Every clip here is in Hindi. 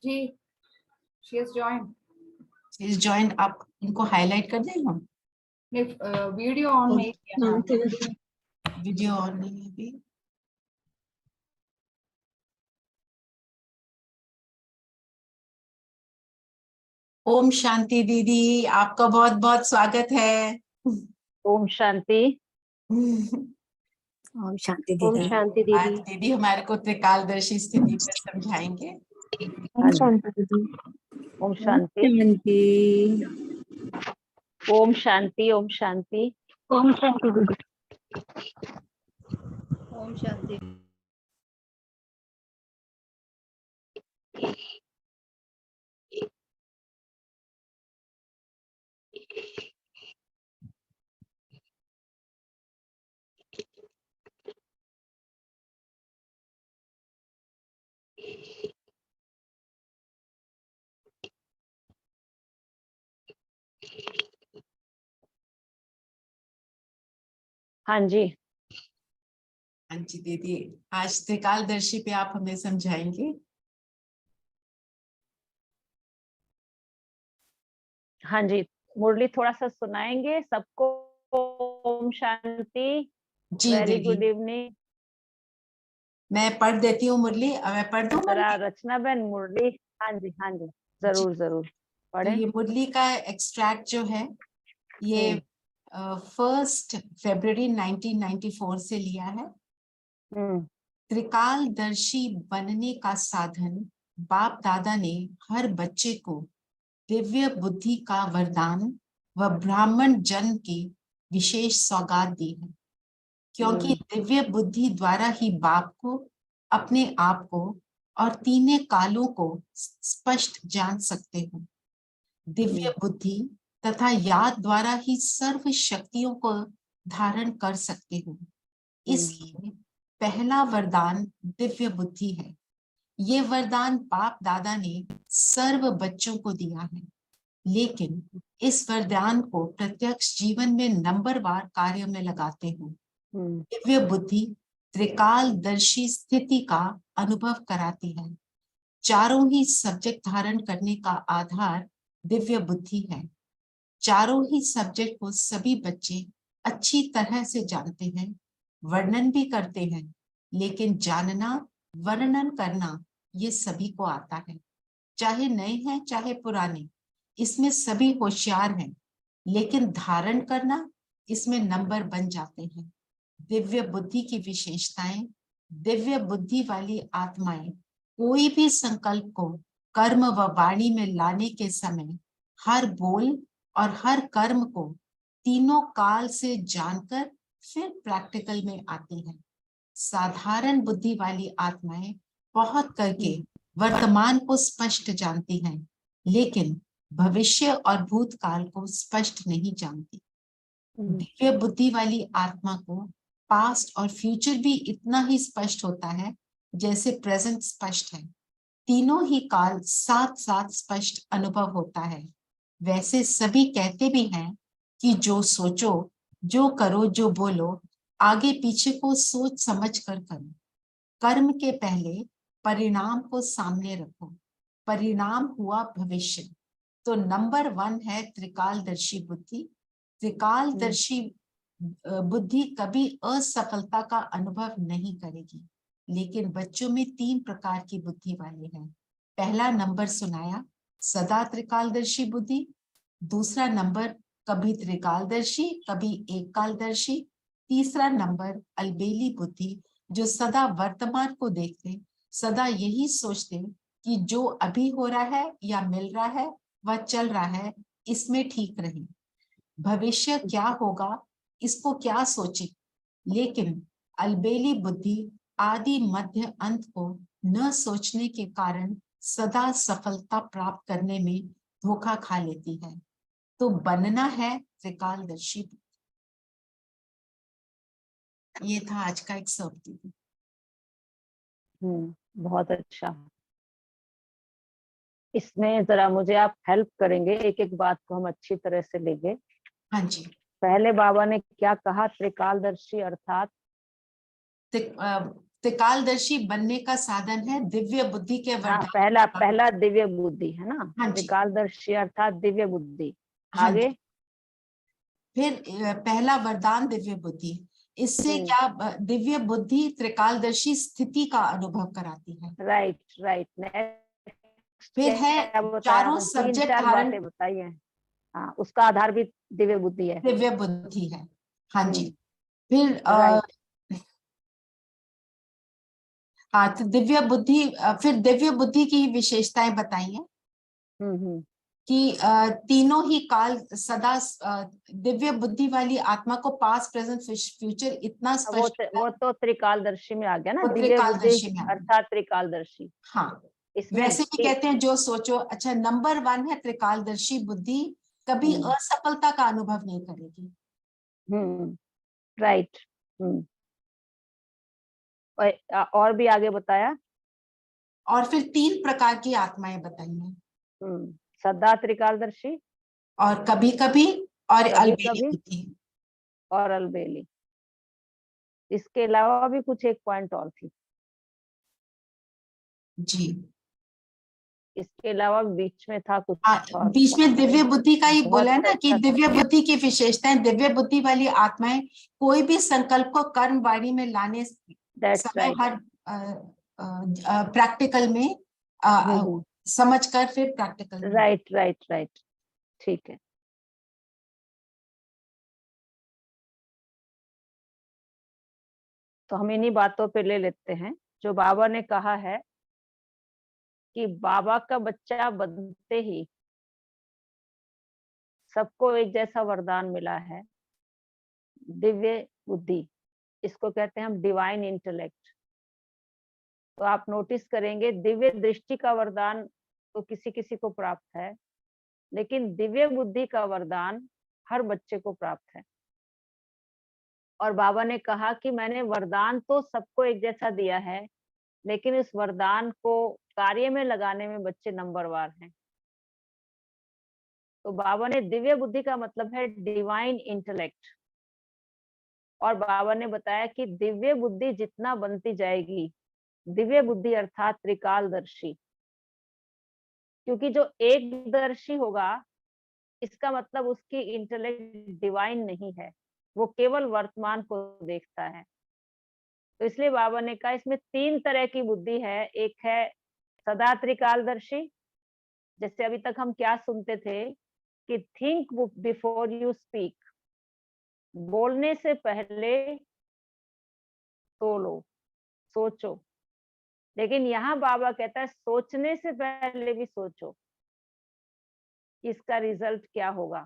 Ji, she has joined. इस ज्वाइन आप इनको हाईलाइट कर दें हम। वीडियो ऑन नहीं किया ना। वीडियो ऑन नहीं है अभी। ओम शांति दीदी, आपका बहुत बहुत स्वागत है। ओम शांति। ओम शांति ओम दीदी। शांति आज दीदी। दीदी हमारे को त्रिकालदर्शी स्थिति पर समझाएंगे। ओम शांति दीदी। ओम शांति। ओम शांति। ओम शांति। ओम शांति दीदी। ओम शांति। हाँ जी। हाँ जी दीदी, आज त्रिकालदर्शी पे आप हमें समझाएंगे। हाँ जी, मुरली थोड़ा सा सुनाएंगे सबको। ओम शांति। जी वेरी दीदी, गुड इवनिंग। मैं पढ़ देती हूँ मुरली। अब मैं पढ़ दूँ जरा मुरली? रचना बहन मुरली। हाँ जी हाँ जी, जरूर जरूर तो पढ़े। ये मुरली का एक्सट्रैक्ट जो है ये 1 फरवरी 1994 से लिया है। त्रिकालदर्शी बनने का साधन बाप दादा ने हर बच्चे को दिव्य बुद्धि का वरदान व ब्राह्मण जन्म की विशेष सौगात दी है, क्योंकि दिव्य बुद्धि द्वारा ही बाप को, अपने आप को और तीनों कालों को स्पष्ट जान सकते हो। दिव्य बुद्धि तथा याद द्वारा ही सर्व शक्तियों को धारण कर सकते हो। इसलिए पहला वरदान दिव्य बुद्धि है। ये वरदान बाप दादा ने सर्व बच्चों को दिया है, लेकिन इस वरदान को प्रत्यक्ष जीवन में नंबरवार कार्य में लगाते हो। दिव्य बुद्धि त्रिकालदर्शी स्थिति का अनुभव कराती है। चारों ही सब्जेक्ट धारण करने का आधार दिव्य बुद्धि है। चारों ही सब्जेक्ट को सभी बच्चे अच्छी तरह से जानते हैं, वर्णन भी करते हैं, लेकिन जानना, वर्णन करना ये सभी को आता है। चाहे नए हैं चाहे पुराने, इसमें सभी होशियार हैं, लेकिन धारण करना इसमें नंबर बन जाते हैं। दिव्य बुद्धि की विशेषताएं। दिव्य बुद्धि वाली आत्माएं कोई भी संकल्प को कर्म व वाणी में लाने के समय हर बोल और हर कर्म को तीनों काल से जानकर फिर प्रैक्टिकल में आती है। साधारण बुद्धि वाली आत्माएं बहुत करके वर्तमान को स्पष्ट जानती हैं, लेकिन भविष्य और भूतकाल को स्पष्ट नहीं जानती। दिव्य बुद्धि वाली आत्मा को पास्ट और फ्यूचर भी इतना ही स्पष्ट होता है जैसे प्रेजेंट स्पष्ट है। तीनों ही काल साथ साथ स्पष्ट अनुभव होता है। वैसे सभी कहते भी हैं कि जो सोचो, जो करो, जो बोलो, आगे पीछे को सोच समझ कर करो। कर्म के पहले परिणाम को सामने रखो। परिणाम हुआ भविष्य। तो नंबर 1 है त्रिकालदर्शी बुद्धि। त्रिकालदर्शी बुद्धि कभी असफलता का अनुभव नहीं करेगी, लेकिन बच्चों में 3 प्रकार की बुद्धि वाले हैं। पहला नंबर सुनाया, सदा त्रिकालदर्शी बुद्धि। दूसरा नंबर कभी त्रिकालदर्शी कभी एक कालदर्शी। तीसरा नंबर अलबेली बुद्धि, जो सदा वर्तमान को देखते, सदा यही सोचते कि जो अभी हो रहा है या मिल रहा है वह चल रहा है, इसमें ठीक रहे। भविष्य क्या होगा इसको क्या सोचे, लेकिन अलबेली बुद्धि आदि मध्य अंत को न सोचने के कारण सदा सफलता प्राप्त करने में धोखा खा लेती है। तो बनना है त्रिकालदर्शी। ये था आज का एक शब्द। बहुत अच्छा। इसमें जरा मुझे आप हेल्प करेंगे, एक एक बात को हम अच्छी तरह से लेंगे। हाँ जी। पहले बाबा ने क्या कहा, त्रिकालदर्शी अर्थात त्रिकालदर्शी बनने का साधन है दिव्य बुद्धि के हाँ, वरदान। पहला पहला दिव्य बुद्धि है ना, हाँ जी। त्रिकालदर्शी अर्थात दिव्य बुद्धि। हाँ आगे जी। फिर पहला वरदान दिव्य बुद्धि, इससे क्या दिव्य बुद्धि त्रिकालदर्शी स्थिति का अनुभव कराती है। Right right. नेक्स्ट फिर है क्या बताया चारों आपने? तीन सब्जेक्ट चार धारण, बातें बताई हैं। हाँ, उसका आधार भी दिव्य बुद्धि है। दिव्य बुद्धि है। हाँ जी। हम्म, फिर राइट। हाँ, तो दिव्य बुद्धि, फिर दिव्य बुद्धि की विशेषताएं बताई हैं हम्म। कि तीनों ही काल सदा दिव्य बुद्धि वाली आत्मा को पास्ट प्रेजेंट फ्यूचर इतना स्पष्ट वो तो त्रिकालदर्शी में आ गया ना, वो दिव्य बुद्धि त्रिकालदर्शी में आ गया। अर्थात त्रिकालदर्शी। हाँ, इसमें वैसे भी कहते हैं जो सोचो। अच्छा, नंबर 1 है त्रिकालदर्शी बुद्धि कभी असफलता का अनुभव नहीं करेगी। राइट। और भी आगे बताया। और फिर 3 प्रकार की आत्माएं बताई हैं, सदा त्रिकालदर्शी, और कभी कभी, और कभी अलबेली कभी, बुद्धि। और अलबेली। इसके अलावा भी कुछ एक पॉइंट और थी। जी इसके अलावा बीच में था कुछ और बीच में दिव्य बुद्धि का ही बहुत बोला है ना कि अच्छा था। दिव्य बुद्धि की विशेषताएं, दिव्य बुद्धि वाली आत्माएं कोई भी संकल्प को कर्म वाणी में लाने दैट्स समय राइट। हर प्रैक्टिकल में समझकर फिर प्रैक्टिकल में। राइट राइट राइट, ठीक है। तो हम इन्हीं बातों पे ले लेते हैं जो बाबा ने कहा है कि बाबा का बच्चा बनते ही सबको एक जैसा वरदान मिला है, दिव्य बुद्धि। इसको कहते हैं हम डिवाइन इंटेलेक्ट। तो आप नोटिस करेंगे दिव्य दृष्टि का वरदान तो किसी किसी को प्राप्त है, लेकिन दिव्य बुद्धि का वरदान हर बच्चे को प्राप्त है। और बाबा ने कहा कि मैंने वरदान तो सबको एक जैसा दिया है, लेकिन इस वरदान को कार्य में लगाने में बच्चे नंबरवार हैं। तो बाबा ने दिव्य बुद्धि का मतलब है डिवाइन इंटेलेक्ट। और बाबा ने बताया कि दिव्य बुद्धि जितना बनती जाएगी, दिव्य बुद्धि अर्थात त्रिकालदर्शी, क्योंकि जो एकदर्शी होगा इसका मतलब उसकी इंटेलेक्ट डिवाइन नहीं है, वो केवल वर्तमान को देखता है। तो इसलिए बाबा ने कहा इसमें 3 तरह की बुद्धि है। एक है सदा त्रिकालदर्शी, जैसे अभी तक हम क्या सुनते थे कि थिंक बिफोर यू स्पीक, बोलने से पहले सोचो। लेकिन यहाँ बाबा कहता है सोचने से पहले भी सोचो कि इसका रिजल्ट क्या होगा।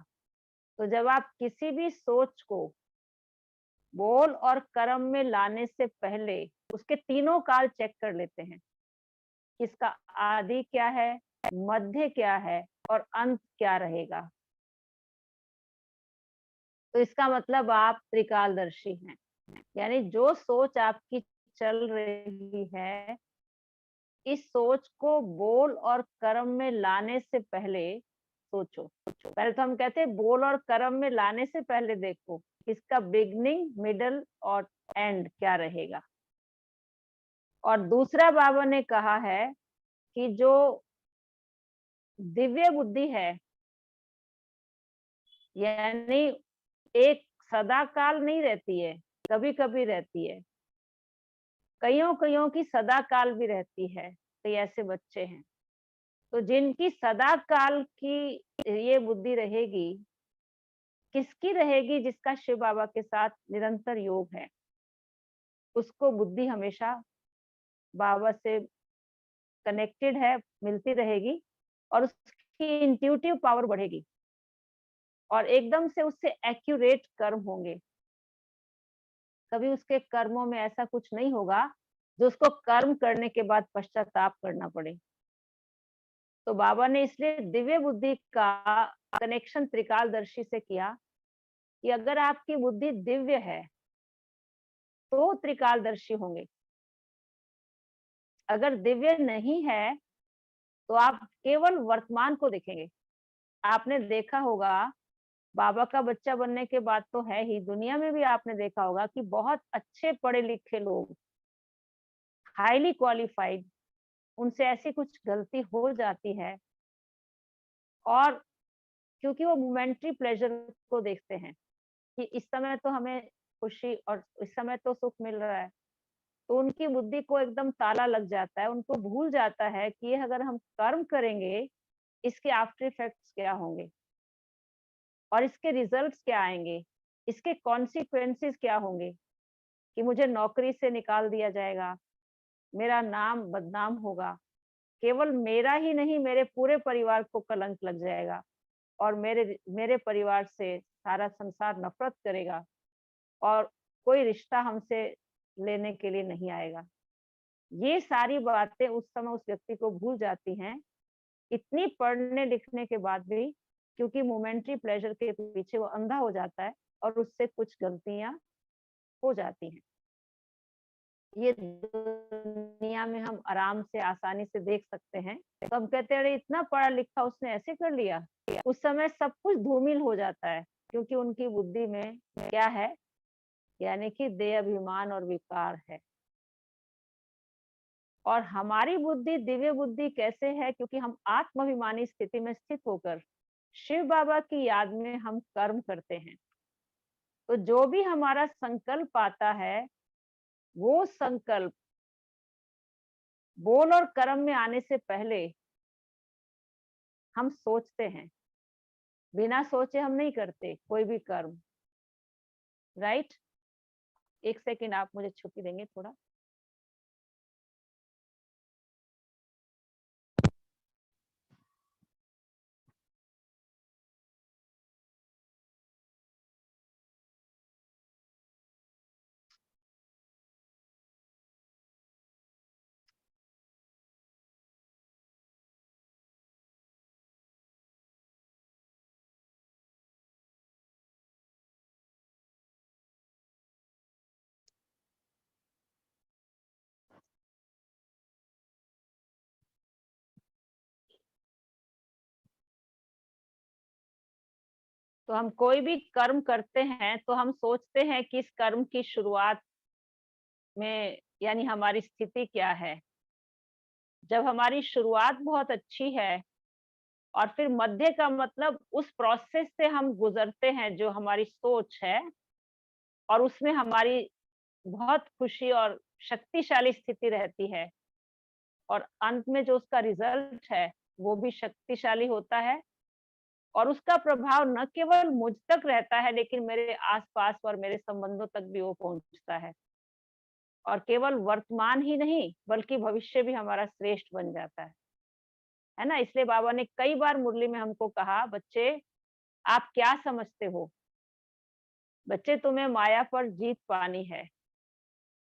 तो जब आप किसी भी सोच को बोल और कर्म में लाने से पहले उसके तीनों काल चेक कर लेते हैं कि इसका आदि क्या है, मध्य क्या है और अंत क्या रहेगा, तो इसका मतलब आप त्रिकालदर्शी हैं। यानी जो सोच आपकी चल रही है, इस सोच को बोल और कर्म में लाने से पहले सोचो। पहले तो हम कहते हैं बोल और कर्म में लाने से पहले देखो इसका बिगनिंग, मिडल और एंड क्या रहेगा। और दूसरा बाबा ने कहा है कि जो दिव्य बुद्धि है, यानी एक सदा काल नहीं रहती है, कभी कभी रहती है, कईयों की सदा काल भी रहती है। तो ऐसे बच्चे हैं तो जिनकी सदा काल की ये बुद्धि रहेगी, किसकी रहेगी? जिसका शिव बाबा के साथ निरंतर योग है, उसको बुद्धि हमेशा बाबा से कनेक्टेड है, मिलती रहेगी और उसकी इंट्यूटिव पावर बढ़ेगी और एकदम से उससे एक्यूरेट कर्म होंगे। कभी उसके कर्मों में ऐसा कुछ नहीं होगा जो उसको कर्म करने के बाद पश्चाताप करना पड़े। तो बाबा ने इसलिए दिव्य बुद्धि का कनेक्शन त्रिकालदर्शी से किया कि अगर आपकी बुद्धि दिव्य है तो त्रिकालदर्शी होंगे, अगर दिव्य नहीं है तो आप केवल वर्तमान को देखेंगे। आपने देखा होगा बाबा का बच्चा बनने के बाद तो है ही, दुनिया में भी आपने देखा होगा कि बहुत अच्छे पढ़े लिखे लोग हाईली क्वालिफाइड, उनसे ऐसी कुछ गलती हो जाती है, और क्योंकि वो मोमेंटरी प्लेजर को देखते हैं कि इस समय तो हमें खुशी और इस समय तो सुख मिल रहा है, तो उनकी बुद्धि को एकदम ताला लग जाता है, उनको भूल जाता है कि ये अगर हम कर्म करेंगे, इसके आफ्टर इफेक्ट्स क्या होंगे और इसके रिजल्ट्स क्या आएंगे, इसके कॉन्सिक्वेंसेस क्या होंगे, कि मुझे नौकरी से निकाल दिया जाएगा, मेरा नाम बदनाम होगा, केवल मेरा ही नहीं मेरे पूरे परिवार को कलंक लग जाएगा, और मेरे मेरे परिवार से सारा संसार नफरत करेगा, और कोई रिश्ता हमसे लेने के लिए नहीं आएगा। ये सारी बातें उस समय उस व्यक्ति को भूल जाती हैं, इतनी पढ़ने लिखने के बाद भी, क्योंकि मोमेंटरी प्लेजर के पीछे वो अंधा हो जाता है और उससे कुछ गलतियां हो जाती हैं। ये दुनिया में हम आराम से आसानी से देख सकते हैं, तो हम कहते हैं अरे इतना पढ़ा लिखा उसने ऐसे कर लिया, उस समय सब कुछ धूमिल हो जाता है, क्योंकि उनकी बुद्धि में क्या है, यानी कि देह अभिमान और विकार है। और हमारी बुद्धि दिव्य बुद्धि कैसे है, क्योंकि हम आत्माभिमानी स्थिति में स्थित होकर शिव बाबा की याद में हम कर्म करते हैं। तो जो भी हमारा संकल्प आता है, वो संकल्प बोल और कर्म में आने से पहले हम सोचते हैं, बिना सोचे हम नहीं करते कोई भी कर्म, राइट। एक सेकेंड आप मुझे छुट्टी देंगे थोड़ा। तो हम कोई भी कर्म करते हैं तो हम सोचते हैं कि इस कर्म की शुरुआत में यानी हमारी स्थिति क्या है। जब हमारी शुरुआत बहुत अच्छी है और फिर मध्य का मतलब उस प्रोसेस से हम गुजरते हैं जो हमारी सोच है, और उसमें हमारी बहुत खुशी और शक्तिशाली स्थिति रहती है, और अंत में जो उसका रिजल्ट है वो भी शक्तिशाली होता है, और उसका प्रभाव न केवल मुझ तक रहता है लेकिन मेरे आसपास और मेरे संबंधों तक भी वो पहुंचता है, और केवल वर्तमान ही नहीं बल्कि भविष्य भी हमारा श्रेष्ठ बन जाता है ना। इसलिए बाबा ने कई बार मुरली में हमको कहा, बच्चे आप क्या समझते हो, बच्चे तुम्हें माया पर जीत पानी है,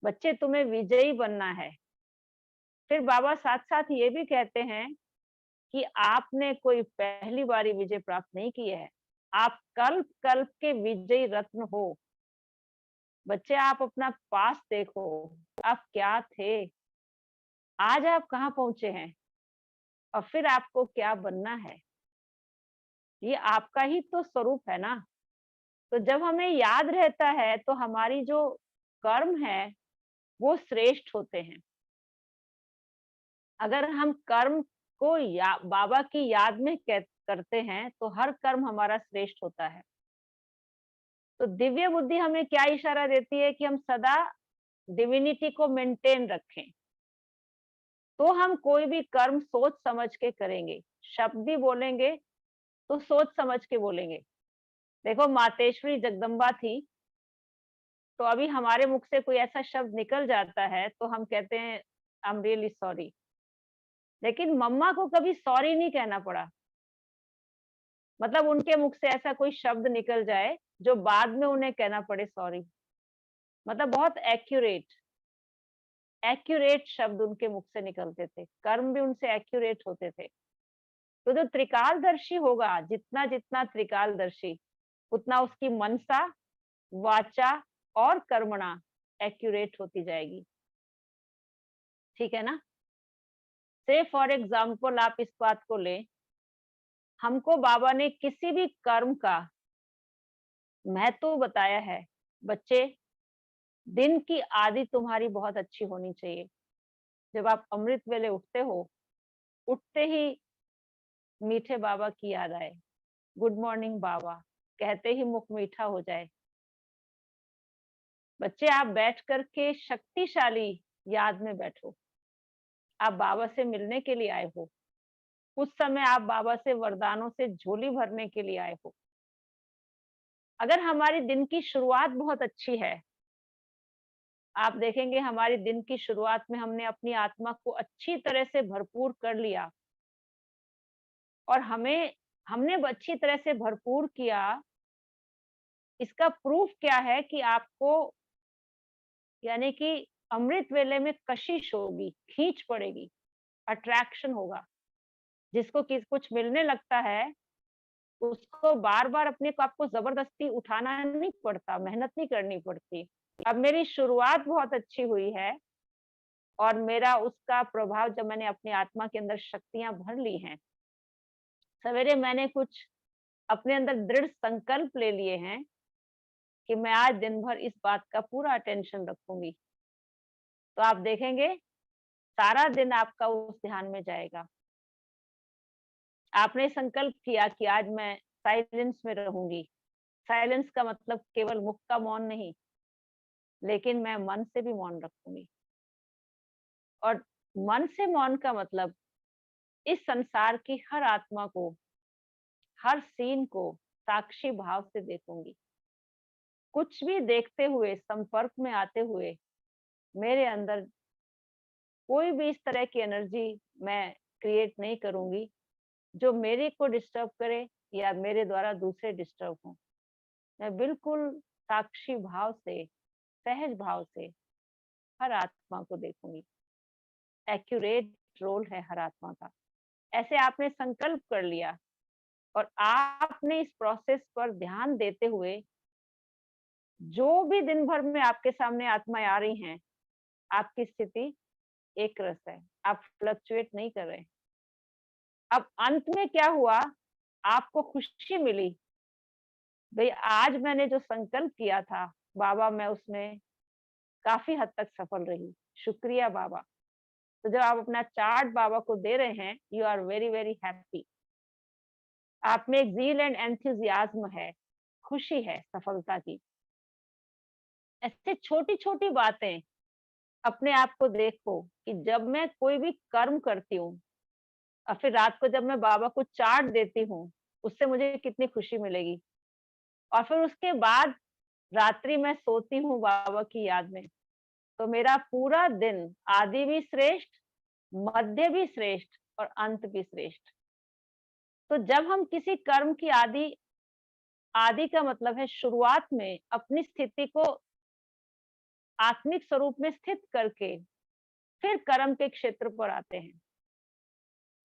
बच्चे तुम्हें विजयी बनना है। फिर बाबा साथ साथ ये भी कहते हैं कि आपने कोई पहली बारी विजय प्राप्त नहीं की है, आप कल्प कल्प के विजयी रत्न हो। बच्चे आप अपना पास देखो, आप क्या थे, आज आप कहाँ पहुंचे हैं, और फिर आपको क्या बनना है। ये आपका ही तो स्वरूप है ना। तो जब हमें याद रहता है तो हमारी जो कर्म है वो श्रेष्ठ होते हैं। अगर हम कर्म को बाबा की याद में करते हैं तो हर कर्म हमारा श्रेष्ठ होता है। तो दिव्य बुद्धि हमें क्या इशारा देती है कि हम सदा डिविनिटी को मेंटेन रखें। तो हम कोई भी कर्म सोच समझ के करेंगे, शब्द भी बोलेंगे तो सोच समझ के बोलेंगे। देखो मातेश्वरी जगदम्बा थी, तो अभी हमारे मुख से कोई ऐसा शब्द निकल जाता है तो हम कहते हैं आई एम रियली सॉरी, लेकिन मम्मा को कभी सॉरी नहीं कहना पड़ा। मतलब उनके मुख से ऐसा कोई शब्द निकल जाए जो बाद में उन्हें कहना पड़े सॉरी, मतलब बहुत एक्यूरेट शब्द उनके मुख से निकलते थे, कर्म भी उनसे एक्यूरेट होते थे। तो जो त्रिकालदर्शी होगा, जितना जितना त्रिकालदर्शी, उतना उसकी मनसा, वाचा और कर्मणा एक्यूरेट होती जाएगी। ठीक है ना। से फॉर एग्जाम्पल आप इस बात को लें, हमको बाबा ने किसी भी कर्म का महत्व बताया है। बच्चे दिन की आदि तुम्हारी बहुत अच्छी होनी चाहिए, जब आप अमृत वेले उठते हो, उठते ही मीठे बाबा की याद आए, गुड मॉर्निंग बाबा कहते ही मुख मीठा हो जाए। बच्चे, आप बैठ करके शक्तिशाली याद में बैठो। आप बाबा से मिलने के लिए आए हो। उस समय आप बाबा से वरदानों से झोली भरने के लिए आए हो। अगर हमारी दिन की शुरुआत बहुत अच्छी है, आप देखेंगे हमारी दिन की शुरुआत में हमने अपनी आत्मा को अच्छी तरह से भरपूर कर लिया, और हमने अच्छी तरह से भरपूर किया। इसका प्रूफ क्या है कि आपको, यानी कि अमृत वेले में कशिश होगी, खींच पड़ेगी, अट्रैक्शन होगा। जिसको कुछ मिलने लगता है, उसको बार बार अपने को आपको जबरदस्ती उठाना नहीं पड़ता, मेहनत नहीं करनी पड़ती। अब मेरी शुरुआत बहुत अच्छी हुई है, और मेरा उसका प्रभाव, जब मैंने अपनी आत्मा के अंदर शक्तियां भर ली हैं, सवेरे मैंने कुछ अपने अंदर दृढ़ संकल्प ले लिए हैं कि मैं आज दिन भर इस बात का पूरा अटेंशन रखूंगी, तो आप देखेंगे सारा दिन आपका उस ध्यान में जाएगा। आपने संकल्प किया कि आज मैं साइलेंस में रहूंगी। साइलेंस का मतलब केवल मुख का मौन नहीं, लेकिन मैं मन से भी मौन रखूंगी। और मन से मौन का मतलब इस संसार की हर आत्मा को, हर सीन को साक्षी भाव से देखूंगी। कुछ भी देखते हुए, संपर्क में आते हुए, मेरे अंदर कोई भी इस तरह की एनर्जी मैं क्रिएट नहीं करूंगी जो मेरे को डिस्टर्ब करे या मेरे द्वारा दूसरे डिस्टर्ब हो। मैं बिल्कुल साक्षी भाव से, सहज भाव से हर आत्मा को देखूंगी। एक्यूरेट रोल है हर आत्मा का। ऐसे आपने संकल्प कर लिया, और आपने इस प्रोसेस पर ध्यान देते हुए, जो भी दिन भर में आपके सामने आत्माएं आ रही हैं, आपकी स्थिति एक रस है, आप फ्लक्चुएट नहीं कर रहे। अब अंत में क्या हुआ, आपको खुशी मिली, भाई आज मैंने जो संकल्प किया था बाबा, मैं उसमें काफी हद तक सफल रही, शुक्रिया बाबा। तो जब आप अपना चार्ट बाबा को दे रहे हैं, you are very very happy. आप में एक ज़ील एंड एंथुजियाज्म है, खुशी है सफलता की। ऐसे छोटी छोटी बातें अपने आप को देखो कि जब मैं कोई भी कर्म करती हूँ, और फिर रात को जब मैं बाबा को चार्ट देती हूँ, उससे मुझे कितनी खुशी मिलेगी। और फिर उसके बाद रात्रि में सोती हूँ बाबा की याद में, तो मेरा पूरा दिन आदि भी श्रेष्ठ, मध्य भी श्रेष्ठ और अंत भी श्रेष्ठ। तो जब हम किसी कर्म की आदि का मतलब है शुरुआत में अपनी स्थिति को आत्मिक स्वरूप में स्थित करके फिर कर्म के क्षेत्र पर आते हैं,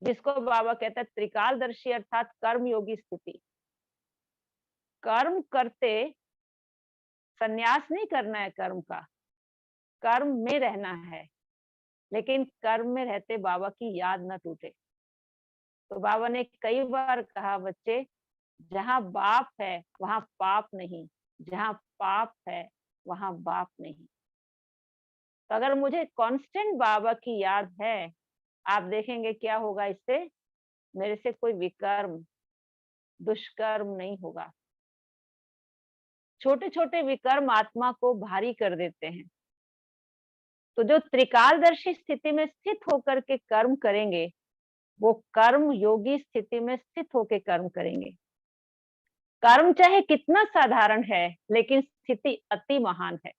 जिसको बाबा कहता है त्रिकालदर्शी, अर्थात कर्म योगी स्थिति। कर्म करते संन्यास नहीं करना है कर्म का, कर्म में रहना है, लेकिन कर्म में रहते बाबा की याद न टूटे। तो बाबा ने कई बार कहा, बच्चे जहां बाप है वहां पाप नहीं, जहां पाप है वहां बाप नहीं। तो अगर मुझे कांस्टेंट बाबा की याद है, आप देखेंगे क्या होगा, इससे मेरे से कोई विकर्म, दुष्कर्म नहीं होगा। छोटे छोटे विकर्म आत्मा को भारी कर देते हैं। तो जो त्रिकालदर्शी स्थिति में स्थित होकर के कर्म करेंगे, वो कर्म योगी स्थिति में स्थित होकर कर्म करेंगे। कर्म चाहे कितना साधारण है, लेकिन स्थिति अति महान है।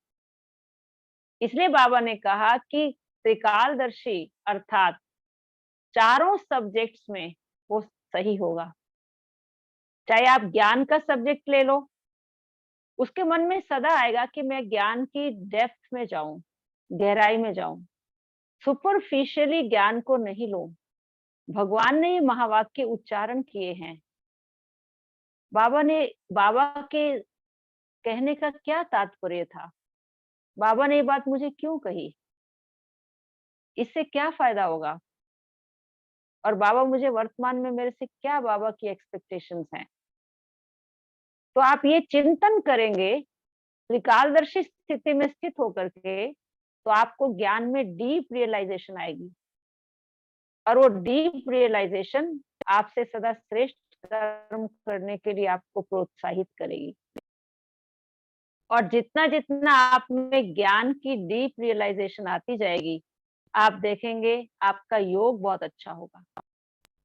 इसलिए बाबा ने कहा कि त्रिकालदर्शी अर्थात चारों सब्जेक्ट्स में वो सही होगा। चाहे आप ज्ञान का सब्जेक्ट ले लो, उसके मन में सदा आएगा कि मैं ज्ञान की डेप्थ में जाऊं, गहराई में जाऊं, सुपरफिशियली ज्ञान को नहीं लूं। भगवान ने ये महावाक्य उच्चारण किए हैं। बाबा के कहने का क्या तात्पर्य था, बाबा ने ये बात मुझे क्यों कही, इससे क्या फायदा होगा, और बाबा मुझे वर्तमान में मेरे से क्या बाबा की एक्सपेक्टेशंस हैं। तो आप ये चिंतन करेंगे त्रिकालदर्शी स्थिति में स्थित होकर के तो आपको ज्ञान में डीप रियलाइजेशन आएगी, और वो डीप रियलाइजेशन आपसे सदा श्रेष्ठ कर्म करने के लिए आपको प्रोत्साहित करेगी। और जितना जितना आप में ज्ञान की डीप रियलाइजेशन आती जाएगी, आप देखेंगे आपका योग बहुत अच्छा होगा।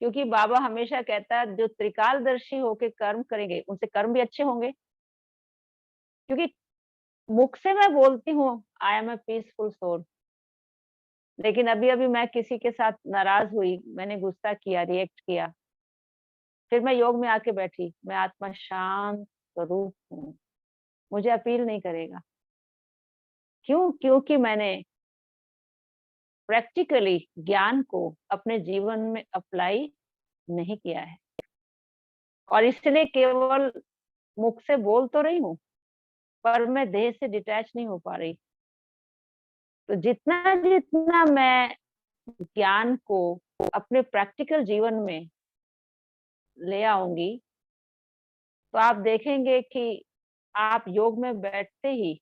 क्योंकि बाबा हमेशा कहता है जो त्रिकालदर्शी होके कर्म करेंगे उनसे कर्म भी अच्छे होंगे। क्योंकि मुख से मैं बोलती हूँ I am a peaceful soul, लेकिन अभी अभी मैं किसी के साथ नाराज हुई, मैंने गुस्सा किया, रिएक्ट किया, फिर मैं योग में आके बैठी, मैं आत्मा शांत स्वरूप हूँ, मुझे अपील नहीं करेगा। क्यों? क्योंकि मैंने प्रैक्टिकली ज्ञान को अपने जीवन में अप्लाई नहीं किया है, और इसलिए केवल मुख से बोल तो रही हूँ पर मैं देह से डिटैच नहीं हो पा रही। तो जितना जितना मैं ज्ञान को अपने प्रैक्टिकल जीवन में ले आऊंगी, तो आप देखेंगे कि आप योग में बैठते ही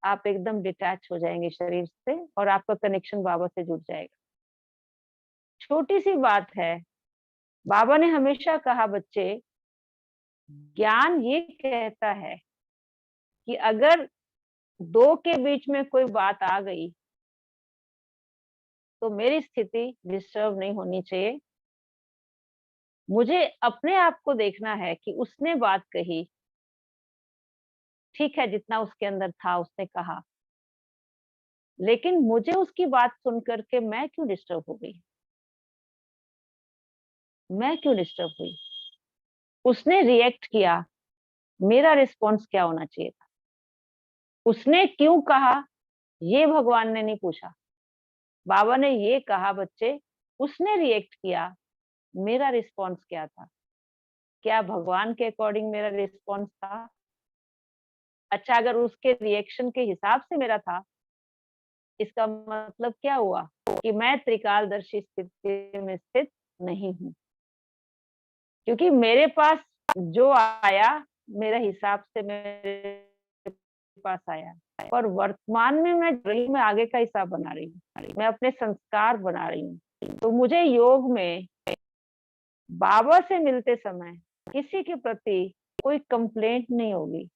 आप एकदम डिटैच हो जाएंगे शरीर से, और आपका कनेक्शन बाबा से जुड़ जाएगा। छोटी सी बात है, बाबा ने हमेशा कहा बच्चे, ज्ञान ये कहता है कि अगर दो के बीच में कोई बात आ गई तो मेरी स्थिति डिस्टर्ब नहीं होनी चाहिए। मुझे अपने आप को देखना है कि उसने बात कही, ठीक है, जितना उसके अंदर था उसने कहा, लेकिन मुझे उसकी बात सुन करके मैं क्यों डिस्टर्ब हो गई? मैं क्यों डिस्टर्ब हुई? उसने रिएक्ट किया, मेरा रिस्पॉन्स क्या होना चाहिए था? उसने क्यों कहा, ये भगवान ने नहीं पूछा। बाबा ने ये कहा बच्चे, उसने रिएक्ट किया, मेरा रिस्पॉन्स क्या था? क्या भगवान के अकॉर्डिंग मेरा रिस्पॉन्स था? अच्छा, अगर उसके रिएक्शन के हिसाब से मेरा था, इसका मतलब क्या हुआ कि मैं त्रिकालदर्शी स्थिति में स्थित नहीं हूँ। क्योंकि मेरे पास जो आया मेरे हिसाब से मेरे पास आया, और वर्तमान में मैं आगे का हिसाब बना रही हूँ, मैं अपने संस्कार बना रही हूँ। तो मुझे योग में बाबा से मिलते समय किसी के प्रति कोई कंप्लेंट नहीं होगी,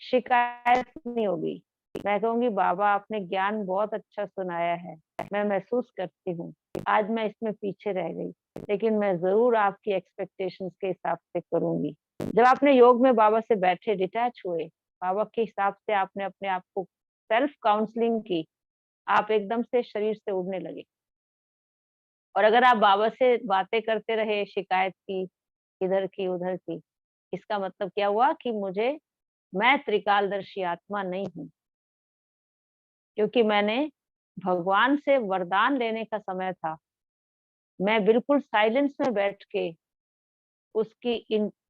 शिकायत नहीं होगी। मैं कहूंगी बाबा आपने ज्ञान बहुत अच्छा सुनाया है, मैं महसूस करती हूँ आज मैं इसमें पीछे रह गई, लेकिन मैं जरूर आपकी एक्सपेक्टेशंस के हिसाब से करूंगी। जब आपने योग में बाबा से बैठे, डिटैच हुए, बाबा के हिसाब से आपने अपने आप को सेल्फ काउंसलिंग की, आप एकदम से शरीर से उड़ने लगे। और अगर आप बाबा से बातें करते रहे, शिकायत की, इधर की उधर की, इसका मतलब क्या हुआ कि मैं त्रिकालदर्शी आत्मा नहीं हूँ। क्योंकि मैंने भगवान से वरदान लेने का समय था, मैं बिल्कुल साइलेंस में बैठ के उसकी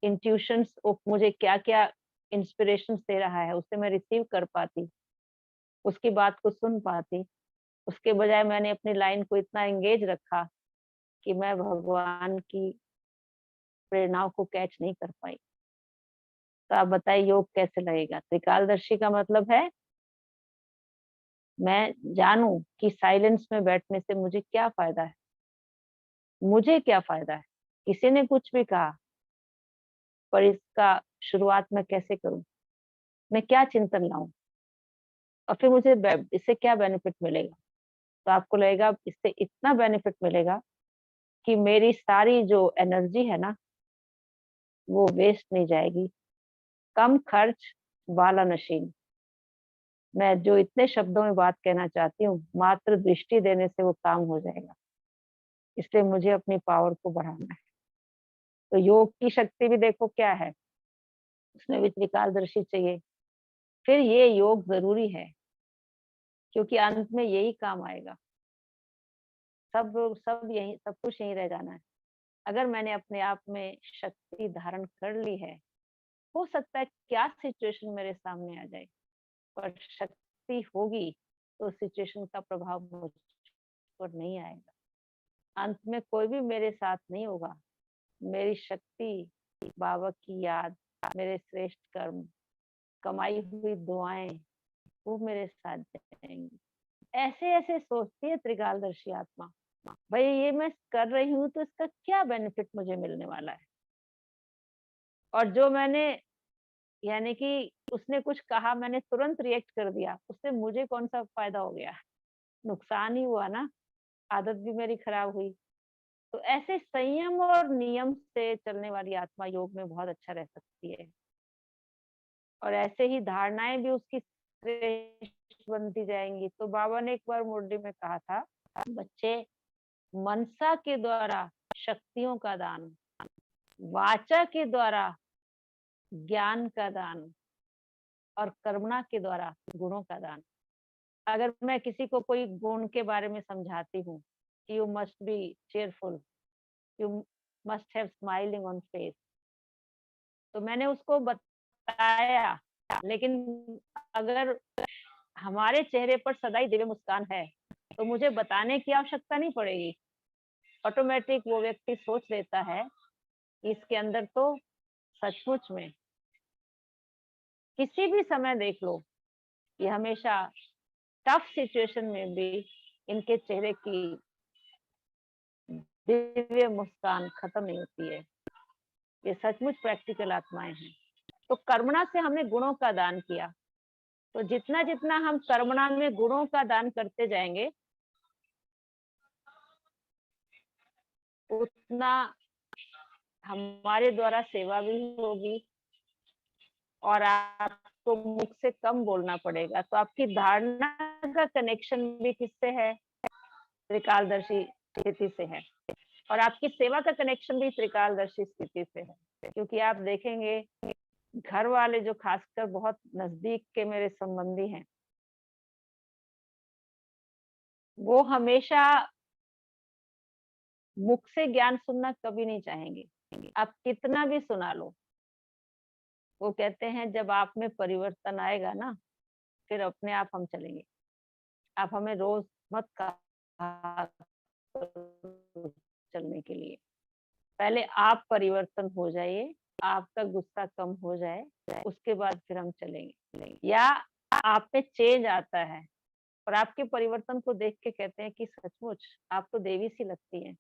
इंट्यूशंस, मुझे क्या क्या इंस्पिरेशन दे रहा है उसे मैं रिसीव कर पाती, उसकी बात को सुन पाती। उसके बजाय मैंने अपनी लाइन को इतना एंगेज रखा कि मैं भगवान की प्रेरणाओं को कैच नहीं कर पाई। तो आप बताइए योग कैसे लगेगा? त्रिकालदर्शी का मतलब है मैं जानूं कि साइलेंस में बैठने से मुझे क्या फायदा है, मुझे क्या फायदा है। किसी ने कुछ भी कहा, पर इसका शुरुआत मैं कैसे करूं, मैं क्या चिंतन लाऊं, और फिर मुझे इससे क्या बेनिफिट मिलेगा? तो आपको लगेगा इससे इतना बेनिफिट मिलेगा कि मेरी सारी जो एनर्जी है ना वो वेस्ट नहीं जाएगी। कम खर्च वाला नशीन। मैं जो इतने शब्दों में बात कहना चाहती हूँ, मात्र दृष्टि देने से वो काम हो जाएगा। इसलिए मुझे अपनी पावर को बढ़ाना है। तो योग की शक्ति भी देखो क्या है, उसमें भी त्रिकालदर्शी चाहिए। फिर ये योग जरूरी है, क्योंकि अंत में यही काम आएगा। सब कुछ यही रह जाना है। अगर मैंने अपने आप में शक्ति धारण कर ली है, हो सकता है क्या सिचुएशन मेरे सामने आ जाए, पर शक्ति होगी तो सिचुएशन का प्रभाव मुझ पर नहीं आएगा। अंत में कोई भी मेरे साथ नहीं होगा, मेरी शक्ति, बाबा की याद, मेरे श्रेष्ठ कर्म, कमाई हुई दुआएं, वो मेरे साथ जाएंगी। ऐसे ऐसे सोचती है त्रिकालदर्शी आत्मा, भाई ये मैं कर रही हूँ तो इसका क्या बेनिफिट मुझे मिलने वाला है। और जो मैंने, यानी कि उसने कुछ कहा, मैंने तुरंत रिएक्ट कर दिया, उससे मुझे कौन सा फायदा हो गया, नुकसान ही हुआ ना, आदत भी मेरी खराब हुई। तो ऐसे संयम और नियम से चलने वाली आत्मा योग में बहुत अच्छा रह सकती है, और ऐसे ही धारणाएं भी उसकी श्रेष्ठ बनती जाएंगी। तो बाबा ने एक बार मुरली में कहा था, बच्चे मनसा के द्वारा शक्तियों का दान, वाचा के द्वारा ज्ञान का दान, और कर्मणा के द्वारा गुणों का दान। अगर मैं किसी को कोई गुण के बारे में समझाती हूँ कि you must be cheerful, you must have smiling on face, तो मैंने उसको बताया, लेकिन अगर हमारे चेहरे पर सदा ही दिव्य मुस्कान है तो मुझे बताने की आवश्यकता नहीं पड़ेगी। ऑटोमेटिक वो व्यक्ति सोच लेता है कि इसके अंदर तो सचमुच में, किसी भी समय देख लो, ये हमेशा टफ सिचुएशन में भी इनके चेहरे की दिव्य मुस्कान खत्म नहीं होती है। ये सचमुच प्रैक्टिकल आत्माएं हैं। तो कर्मणा से हमने गुणों का दान किया, तो जितना जितना हम कर्मणा में गुणों का दान करते जाएंगे, उतना हमारे द्वारा सेवा भी होगी और आपको मुख से कम बोलना पड़ेगा। तो आपकी धारणा का कनेक्शन भी किससे है? त्रिकालदर्शी स्थिति से है, और आपकी सेवा का कनेक्शन भी त्रिकालदर्शी स्थिति से है। क्योंकि आप देखेंगे, घर वाले जो खासकर बहुत नजदीक के मेरे संबंधी हैं, वो हमेशा मुख से ज्ञान सुनना कभी नहीं चाहेंगे। आप कितना भी सुना लो, वो कहते हैं जब आप में परिवर्तन आएगा ना, फिर अपने आप हम चलेंगे। आप हमें रोज मत कहा करो चलने के लिए, पहले आप परिवर्तन हो जाइए, आपका गुस्सा कम हो जाए, उसके बाद फिर हम चलेंगे। या आप में चेंज आता है और आपके परिवर्तन को देख के कहते हैं कि सचमुच आप तो देवी सी लगती हैं,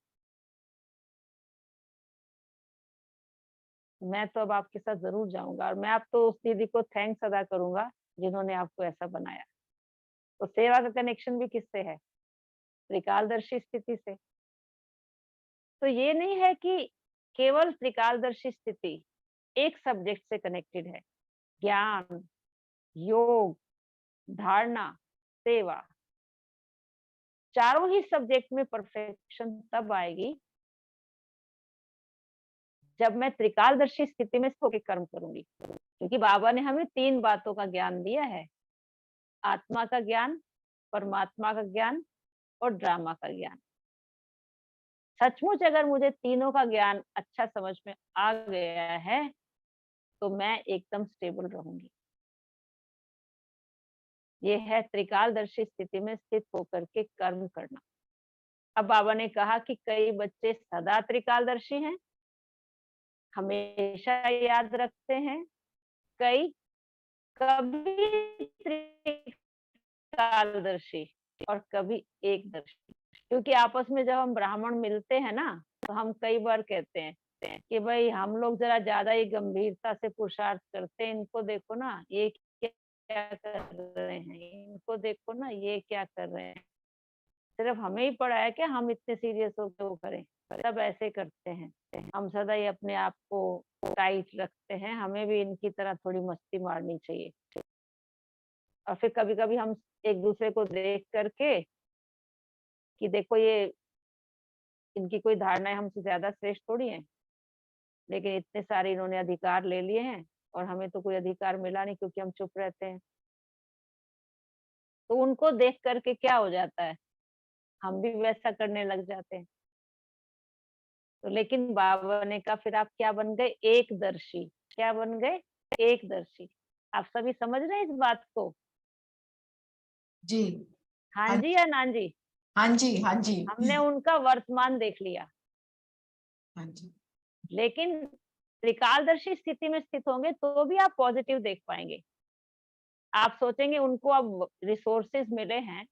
मैं तो अब आपके साथ जरूर जाऊंगा। और मैं आप तो उस दीदी को थैंक्स अदा करूंगा जिन्होंने आपको ऐसा बनाया। तो सेवा का कनेक्शन भी किससे है? त्रिकालदर्शी स्थिति से। तो ये नहीं है कि केवल त्रिकालदर्शी स्थिति एक सब्जेक्ट से कनेक्टेड है। ज्ञान, योग, धारणा, सेवा, चारों ही सब्जेक्ट में परफेक्शन तब आएगी जब मैं त्रिकालदर्शी स्थिति में होकर कर्म करूंगी। क्योंकि बाबा ने हमें 3 बातों का ज्ञान दिया है, आत्मा का ज्ञान, परमात्मा का ज्ञान और ड्रामा का ज्ञान। सचमुच अगर मुझे तीनों का ज्ञान अच्छा समझ में आ गया है तो मैं एकदम स्टेबल रहूंगी। ये है त्रिकालदर्शी स्थिति में स्थित होकर के कर्म करना। अब बाबा ने कहा कि कई बच्चे सदा त्रिकालदर्शी हैं, हमेशा याद रखते हैं, कई कभी त्रिकालदर्शी और कभी एकदर्शी। क्योंकि आपस में जब हम ब्राह्मण मिलते हैं ना, तो हम कई बार कहते हैं कि भाई हम लोग जरा ज्यादा ही गंभीरता से पुरुषार्थ करते हैं, इनको देखो ना ये क्या कर रहे हैं, इनको देखो ना ये क्या कर रहे हैं। सिर्फ हमें ही पड़ा है कि हम इतने सीरियस होकर वो करें, सब ऐसे करते हैं। हम सदा ही अपने आप को टाइट रखते हैं, हमें भी इनकी तरह थोड़ी मस्ती मारनी चाहिए। और फिर कभी कभी हम एक दूसरे को देख करके कि देखो ये, इनकी कोई धारणाएं हमसे ज्यादा श्रेष्ठ थोड़ी हैं, लेकिन इतने सारे इन्होंने अधिकार ले लिए हैं और हमें तो कोई अधिकार मिला नहीं क्योंकि हम चुप रहते हैं। तो उनको देख करके क्या हो जाता है, हम भी वैसा करने लग जाते हैं। तो लेकिन बाबा ने कहा फिर आप क्या बन गए? एकदर्शी। क्या बन गए? एकदर्शी। आप सभी समझ रहे हैं इस बात को? जी। हाँ हाँ जी या ना जी? हाँ जी, हाँ जी, हमने उनका वर्तमान देख लिया, हाँ जी। लेकिन त्रिकालदर्शी स्थिति में स्थित होंगे तो भी आप पॉजिटिव देख पाएंगे। आप सोचेंगे उनको अब रिसोर्सेज मिले हैं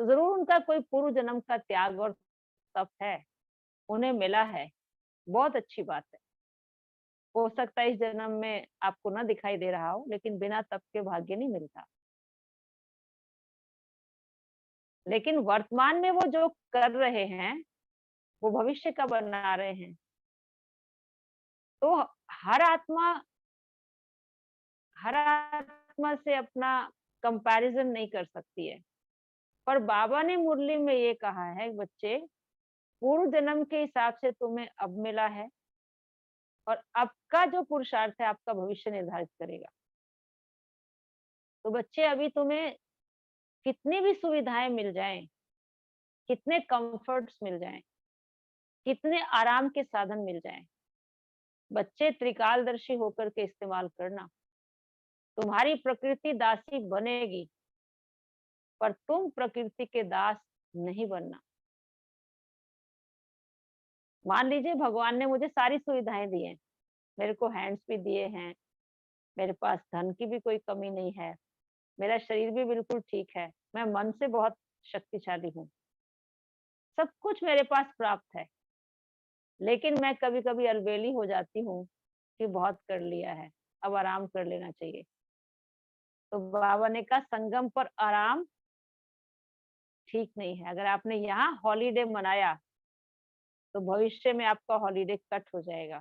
तो जरूर उनका कोई पूर्व जन्म का त्याग और तप है, उन्हें मिला है, बहुत अच्छी बात है। हो सकता है इस जन्म में आपको ना दिखाई दे रहा हो, लेकिन बिना तप के भाग्य नहीं मिलता। लेकिन वर्तमान में वो जो कर रहे हैं वो भविष्य का बना रहे हैं। तो हर आत्मा से अपना कंपैरिजन नहीं कर सकती है। पर बाबा ने मुरली में ये कहा है, बच्चे पूर्व जन्म के हिसाब से तुम्हें अब मिला है, और अब का जो पुरुषार्थ है आपका भविष्य निर्धारित करेगा। तो बच्चे अभी तुम्हें कितनी भी सुविधाएं मिल जाएं, कितने कंफर्ट्स मिल जाएं, कितने आराम के साधन मिल जाएं, बच्चे त्रिकालदर्शी होकर के इस्तेमाल करना। तुम्हारी प्रकृति दासी बनेगी, पर तुम प्रकृति के दास नहीं बनना। मान लीजिए भगवान ने मुझे सारी सुविधाएं दी हैं, मेरे को हैंड्स भी दिए हैं, मेरे पास धन की भी कोई कमी नहीं है, मेरा शरीर भी बिल्कुल ठीक है, मैं मन से बहुत शक्तिशाली हूँ, सब कुछ मेरे पास प्राप्त है। लेकिन मैं कभी कभी अलबेली हो जाती हूँ कि बहुत कर लिया है, अब आराम कर लेना चाहिए। तो बाबा ने कहा संगम पर आराम ठीक नहीं है। अगर आपने यहाँ हॉलीडे मनाया तो भविष्य में आपका हॉलीडे कट हो जाएगा।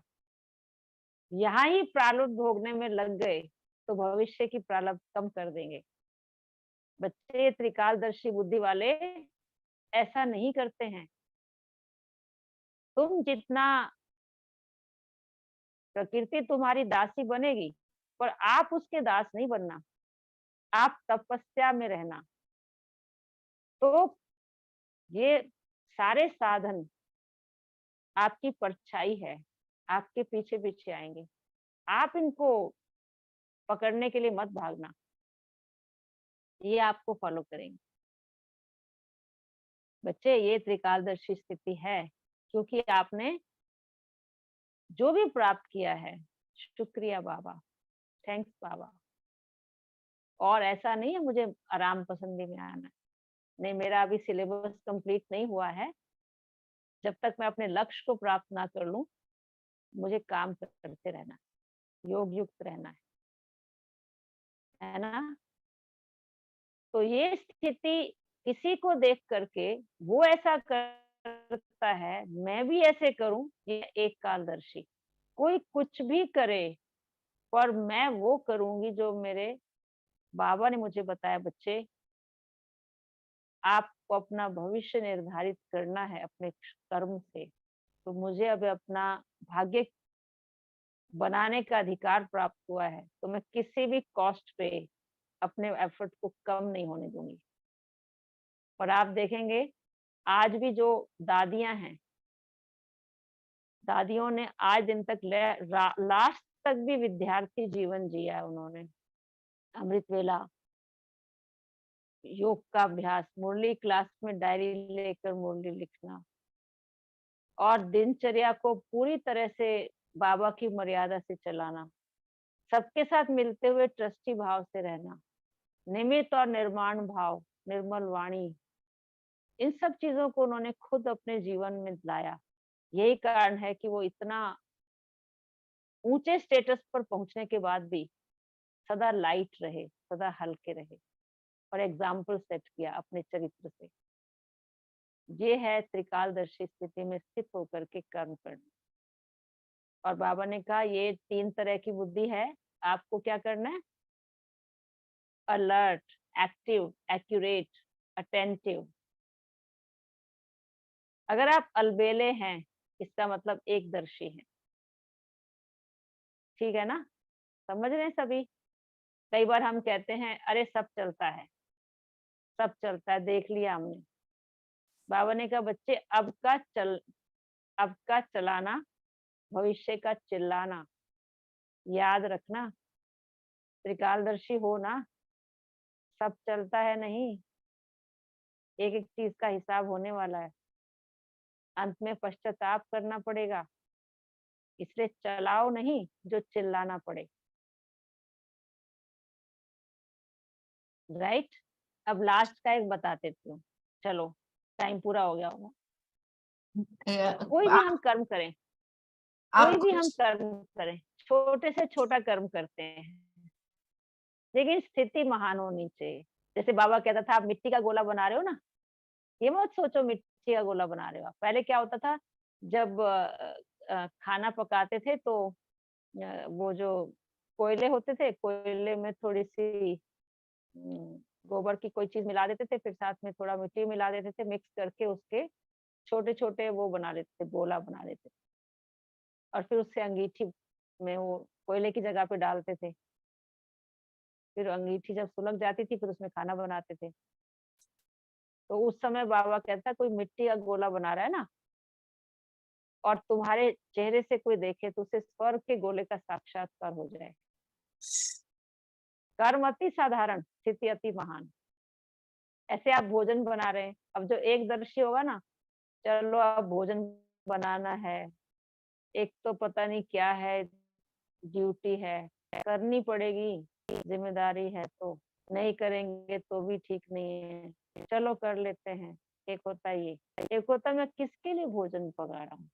यहाँ ही प्रारब्ध भोगने में लग गए तो भविष्य की प्रारब्ध कम कर देंगे। बच्चे त्रिकालदर्शी बुद्धि वाले ऐसा नहीं करते हैं। तुम जितना, प्रकृति तुम्हारी दासी बनेगी, पर आप उसके दास नहीं बनना, आप तपस्या में रहना। तो ये सारे साधन आपकी परछाई है, आपके पीछे पीछे आएंगे, आप इनको पकड़ने के लिए मत भागना, ये आपको फॉलो करेंगे। बच्चे ये त्रिकालदर्शी स्थिति है क्योंकि आपने जो भी प्राप्त किया है, शुक्रिया बाबा, थैंक्स बाबा। और ऐसा नहीं है मुझे आराम पसंदी में आना है, नहीं, मेरा अभी सिलेबस कंप्लीट नहीं हुआ है। जब तक मैं अपने लक्ष्य को प्राप्त ना कर लूं, मुझे काम करते रहना, योग युक्त रहना है ना। तो ये स्थिति किसी को देख करके वो ऐसा करता है, मैं भी ऐसे करूं, ये एक कालदर्शी। कोई कुछ भी करे, पर मैं वो करूंगी जो मेरे बाबा ने मुझे बताया। बच्चे आपको अपना भविष्य निर्धारित करना है अपने कर्म से। तो मुझे अब अपना भाग्य बनाने का अधिकार प्राप्त हुआ है, तो मैं किसी भी कॉस्ट पे अपने एफर्ट को कम नहीं होने दूंगी। और आप देखेंगे आज भी जो दादियां हैं, दादियों ने आज दिन तक लास्ट तक भी विद्यार्थी जीवन जिया है। उन्होंने अमृत वेला, योग का अभ्यास, मुरली क्लास में डायरी लेकर मुरली लिखना, और दिनचर्या को पूरी तरह से बाबा की मर्यादा से चलाना, सबके साथ मिलते हुए ट्रस्टी भाव से रहना, निमित्त और निर्माण भाव, निर्मल वाणी, इन सब चीजों को उन्होंने खुद अपने जीवन में लाया। यही कारण है कि वो इतना ऊंचे स्टेटस पर पहुंचने के बाद भी सदा लाइट रहे, सदा हल्के रहे, और एग्जाम्पल सेट किया अपने चरित्र से। ये है त्रिकालदर्शी स्थिति में स्थित होकर के कर्म करना। और बाबा ने कहा ये 3 तरह की बुद्धि है, आपको क्या करना है? Alert, active, accurate, attentive. अगर आप अलबेले हैं, इसका मतलब एक दर्शी है। ठीक है ना, समझ रहे हैं सभी? कई बार हम कहते हैं अरे सब चलता है, सब चलता है, देख लिया हमने। बाबा ने कहा बच्चे अब का चलाना, भविष्य का चिल्लाना। याद रखना, त्रिकालदर्शी हो ना, सब चलता है नहीं, एक एक चीज का हिसाब होने वाला है, अंत में पश्चाताप करना पड़ेगा। इसलिए चलाओ नहीं जो चिल्लाना पड़े। राइट? अब लास्ट का एक बता देती हूँ। चलो टाइम पूरा हो गया होगा। अ, कोई भी हम कर्म करें, कोई आप भी हम कर्म करें, छोटे से छोटा कर्म करते हैं, लेकिन स्थिति महान होनी चाहिए। जैसे बाबा कहता था आप मिट्टी का गोला बना रहे हो ना, ये मत सोचो मिट्टी का गोला बना रहे हो। पहले क्या होता था, जब खाना पकाते थे तो वो जो कोयले होते थे, कोयले में थोड़ी सी गोबर की कोई चीज मिला देते थे, फिर साथ में थोड़ा मिट्टी मिला देते थे, मिक्स करके उसके छोटे छोटे वो बना लेते थे, गोला बना लेते थे, और फिर उससे अंगीठी में वो कोयले की जगह पे डालते थे। फिर अंगीठी जब सुलग जाती थी फिर उसमें खाना बनाते थे। तो उस समय बाबा कहता कोई मिट्टी का गोला बना रहा है ना, और तुम्हारे चेहरे से कोई देखे तो उसे स्वर्ग के गोले का साक्षात्कार हो जाए। कर्म अति साधारण, स्थिति अति महान। ऐसे आप भोजन बना रहे हैं, अब जो एक दर्शी होगा ना, चलो अब भोजन बनाना है, एक तो पता नहीं क्या है, ड्यूटी है, करनी पड़ेगी, जिम्मेदारी है, तो नहीं करेंगे तो भी ठीक नहीं है, चलो कर लेते हैं। एक होता है ये, एक होता है मैं किसके लिए भोजन पका रहा हूँ,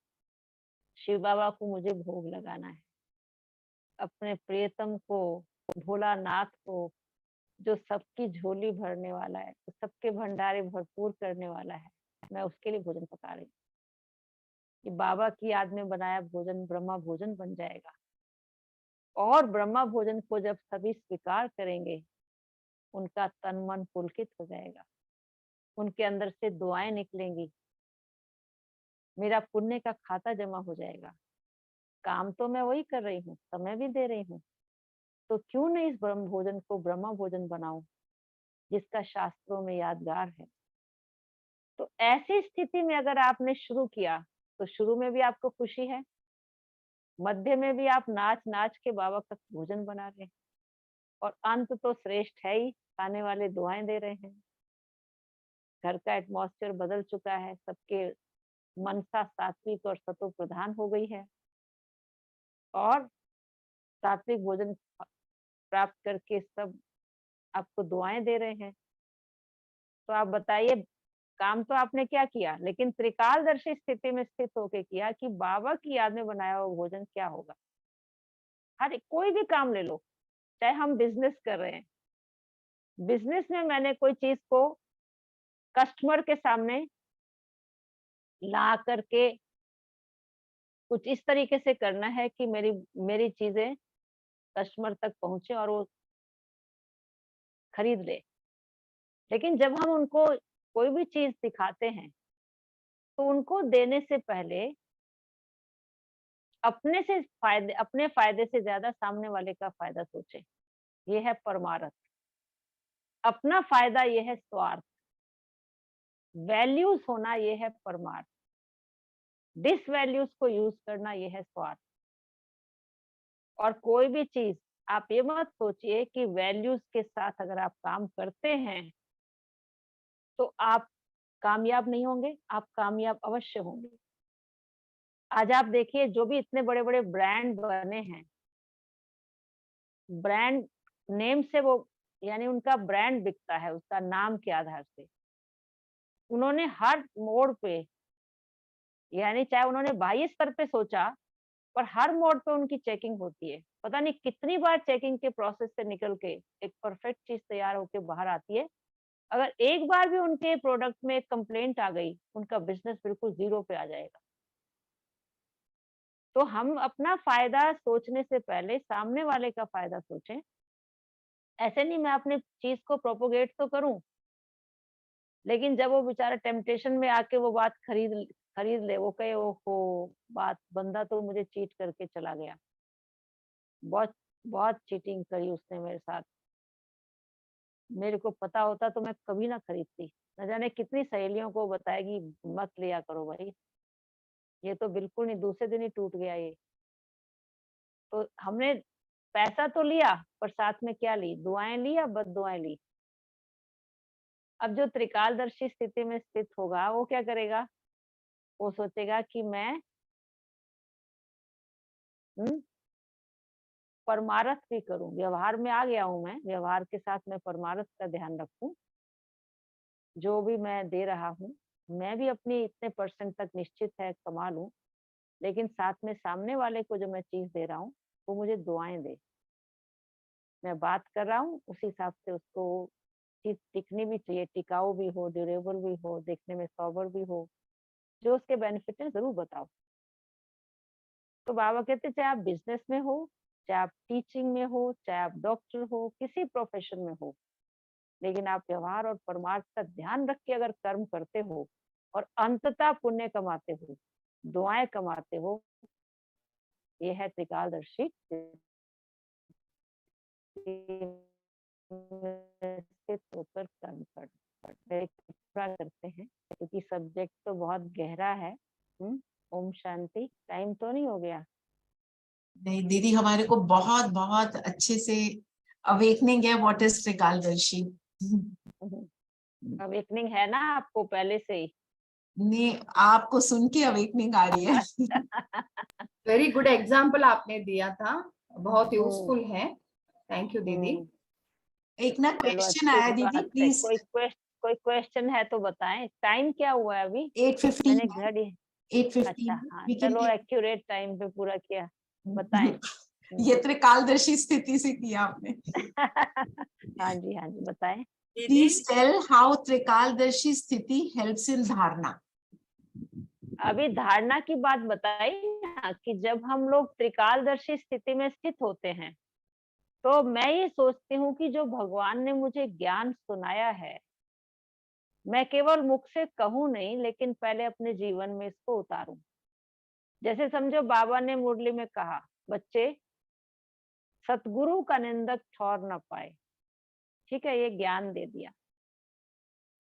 शिव बाबा को मुझे भोग लगाना है, अपने प्रियतम को, भोलानाथ को, जो सबकी झोली भरने वाला है, जो सबके भंडारे भरपूर करने वाला है, मैं उसके लिए भोजन पका रही हूँ। कि बाबा की याद में बनाया भोजन ब्रह्मा भोजन बन जाएगा, और ब्रह्मा भोजन को जब सभी स्वीकार करेंगे, उनका तन मन पुलकित हो जाएगा, उनके अंदर से दुआएं निकलेंगी, मेरा पुण्य का खाता जमा हो जाएगा। काम तो मैं वही कर रही हूँ, समय भी दे रही हूँ, तो क्यों नहीं इस ब्रह्म भोजन को ब्रह्मा भोजन बनाऊं, जिसका शास्त्रों में यादगार है। तो ऐसी स्थिति में अगर आपने शुरू किया, तो शुरू में भी आपको खुशी है, मध्य में भी आप नाच नाच के बाबा का भोजन बना रहे हैं, और अंत तो श्रेष्ठ है ही, खाने वाले दुआएं दे रहे हैं। घर का एटमॉस्फेयर बदल चुका है, सबके मनसा सात्विक और सतो प्रधान हो गई है, और सात्विक भोजन प्राप्त करके सब आपको दुआएं दे रहे हैं। तो आप बताइए, काम तो आपने क्या किया, लेकिन त्रिकालदर्शी स्थिति में स्थित होके किया कि बाबा की याद में बनाया हुआ भोजन क्या होगा। हर कोई भी काम ले लो, चाहे हम बिजनेस कर रहे हैं, बिजनेस में मैंने कोई चीज को कस्टमर के सामने ला करके कुछ इस तरीके से करना है कि मेरी मेरी चीजें कस्टमर तक पहुंचे और वो खरीद ले। लेकिन जब हम उनको कोई भी चीज दिखाते हैं, तो उनको देने से पहले अपने फायदे से ज्यादा सामने वाले का फायदा सोचे। ये है परमार्थ। अपना फायदा ये है स्वार्थ। वैल्यूज होना ये है परमार्थ। डिस वैल्यूज को यूज करना ये है स्वार्थ। और कोई भी चीज आप ये मत सोचिए कि वैल्यूज के साथ अगर आप काम करते हैं तो आप कामयाब नहीं होंगे, आप कामयाब अवश्य होंगे। आज आप देखिए, जो भी इतने बड़े बड़े ब्रांड बने हैं, ब्रांड नेम से वो, यानी उनका ब्रांड बिकता है उसका नाम के आधार से। उन्होंने हर मोड़ पे, यानी चाहे उन्होंने बाह्य स्तर पे सोचा, पर हर मोड़ पे उनकी चेकिंग होती है। पता नहीं कितनी बार चेकिंग के प्रोसेस से निकल के एक परफेक्ट चीज तैयार होके बाहर आती है। अगर एक बार भी उनके प्रोडक्ट में एक कंप्लेंट आ गई, उनका बिजनेस बिल्कुल जीरो पे आ जाएगा। तो हम अपना फायदा सोचने से पहले सामने वाले का फायदा सोचें। ऐसे नहीं मैं अपनी चीज को प्रोपोगेट तो करूं, लेकिन जब वो बेचारा टेम्पटेशन में आके वो बात खरीद ले, वो कहे ओहो, बात बंदा तो मुझे चीट करके चला गया, बहुत बहुत चीटिंग करी उसने मेरे साथ, मेरे को पता होता तो मैं कभी ना खरीदती। न जाने कितनी सहेलियों को बताएगी मत लिया करो भाई, ये तो बिल्कुल नहीं, दूसरे दिन ही टूट गया ये। तो हमने पैसा तो लिया, पर साथ में क्या ली, दुआएं ली या बद दुआएं ली। अब जो त्रिकालदर्शी स्थिति में स्थित होगा वो क्या करेगा, वो सोचेगा कि मैं परमारथ भी करूं, व्यवहार में आ गया हूं, मैं व्यवहार के साथ मैं परमारथ का ध्यान रखूं, जो भी मैं दे रहा हूँ, मैं भी अपनी इतने परसेंट तक निश्चित है कमा लूं, लेकिन साथ में सामने वाले को जो मैं चीज दे रहा हूँ वो मुझे दुआएं दे। मैं बात कर रहा हूँ उस हिसाब से उसको चीज टिकनी भी चाहिए, टिकाऊ भी हो, ड्यूरेबल भी हो, देखने में सॉबर भी हो, जो उसके बेनिफिट है जरूर बताओ। तो बाबा कहते चाहे आप बिजनेस में हो, चाहे आप टीचिंग में हो, चाहे आप डॉक्टर हो, किसी प्रोफेशन में हो, लेकिन आप व्यवहार और परमार्थ का ध्यान रख के अगर कर्म करते हो और अंततः पुण्य कमाते हो, दुआएं कमाते हो, ये है त्रिकालदर्शी स्थित होकर कर्म करना करते हैं, क्योंकि सब्जेक्ट तो बहुत गहरा है। ओम शांति। टाइम तो नहीं हो गया? नहीं दीदी, हमारे को बहुत बहुत अच्छे से अवेकनिंग है व्हाट इज त्रिकालदर्शी। अवेकनिंग है ना आपको पहले से ही? ने आपको सुन के अवेकनिंग आ रही है। वेरी गुड एग्जाम्पल आपने दिया था, बहुत यूजफुल है। थैंक यू दीदी। एक ना चलो क्वेश्चन अच्छी आया दीदी, बात है। प्लीज। कोई क्वेश्चन है तो बताएं। टाइम क्या हुआ है अभी? 8:15 मैंने घड़ी। 8:15 अच्छा हाँ, we can चलो take- एक्यूरेट टाइम पे पूरा किया। बताएं। ये त्रिकालदर्शी स्थिति से किया आपने। हाँ जी, हाँ जी, बताएं। प्लीज टेल हाउ त्रिकालदर्शी स्थिति हेल्प्स इन धारणा। अभी धारणा की बात बताई ना, कि जब हम लोग त्रिकालदर्शी स्थिति में स्थित होते हैं, तो मैं ये सोचती हूँ कि जो भगवान ने मुझे ज्ञान सुनाया है, मैं केवल मुख से कहूँ नहीं, लेकिन पहले अपने जीवन में इसको उतारूं। जैसे समझो बाबा ने मुरली में कहा, बच्चे सतगुरु का निंदक ठौर न पाए। ठीक है, ये ज्ञान दे दिया।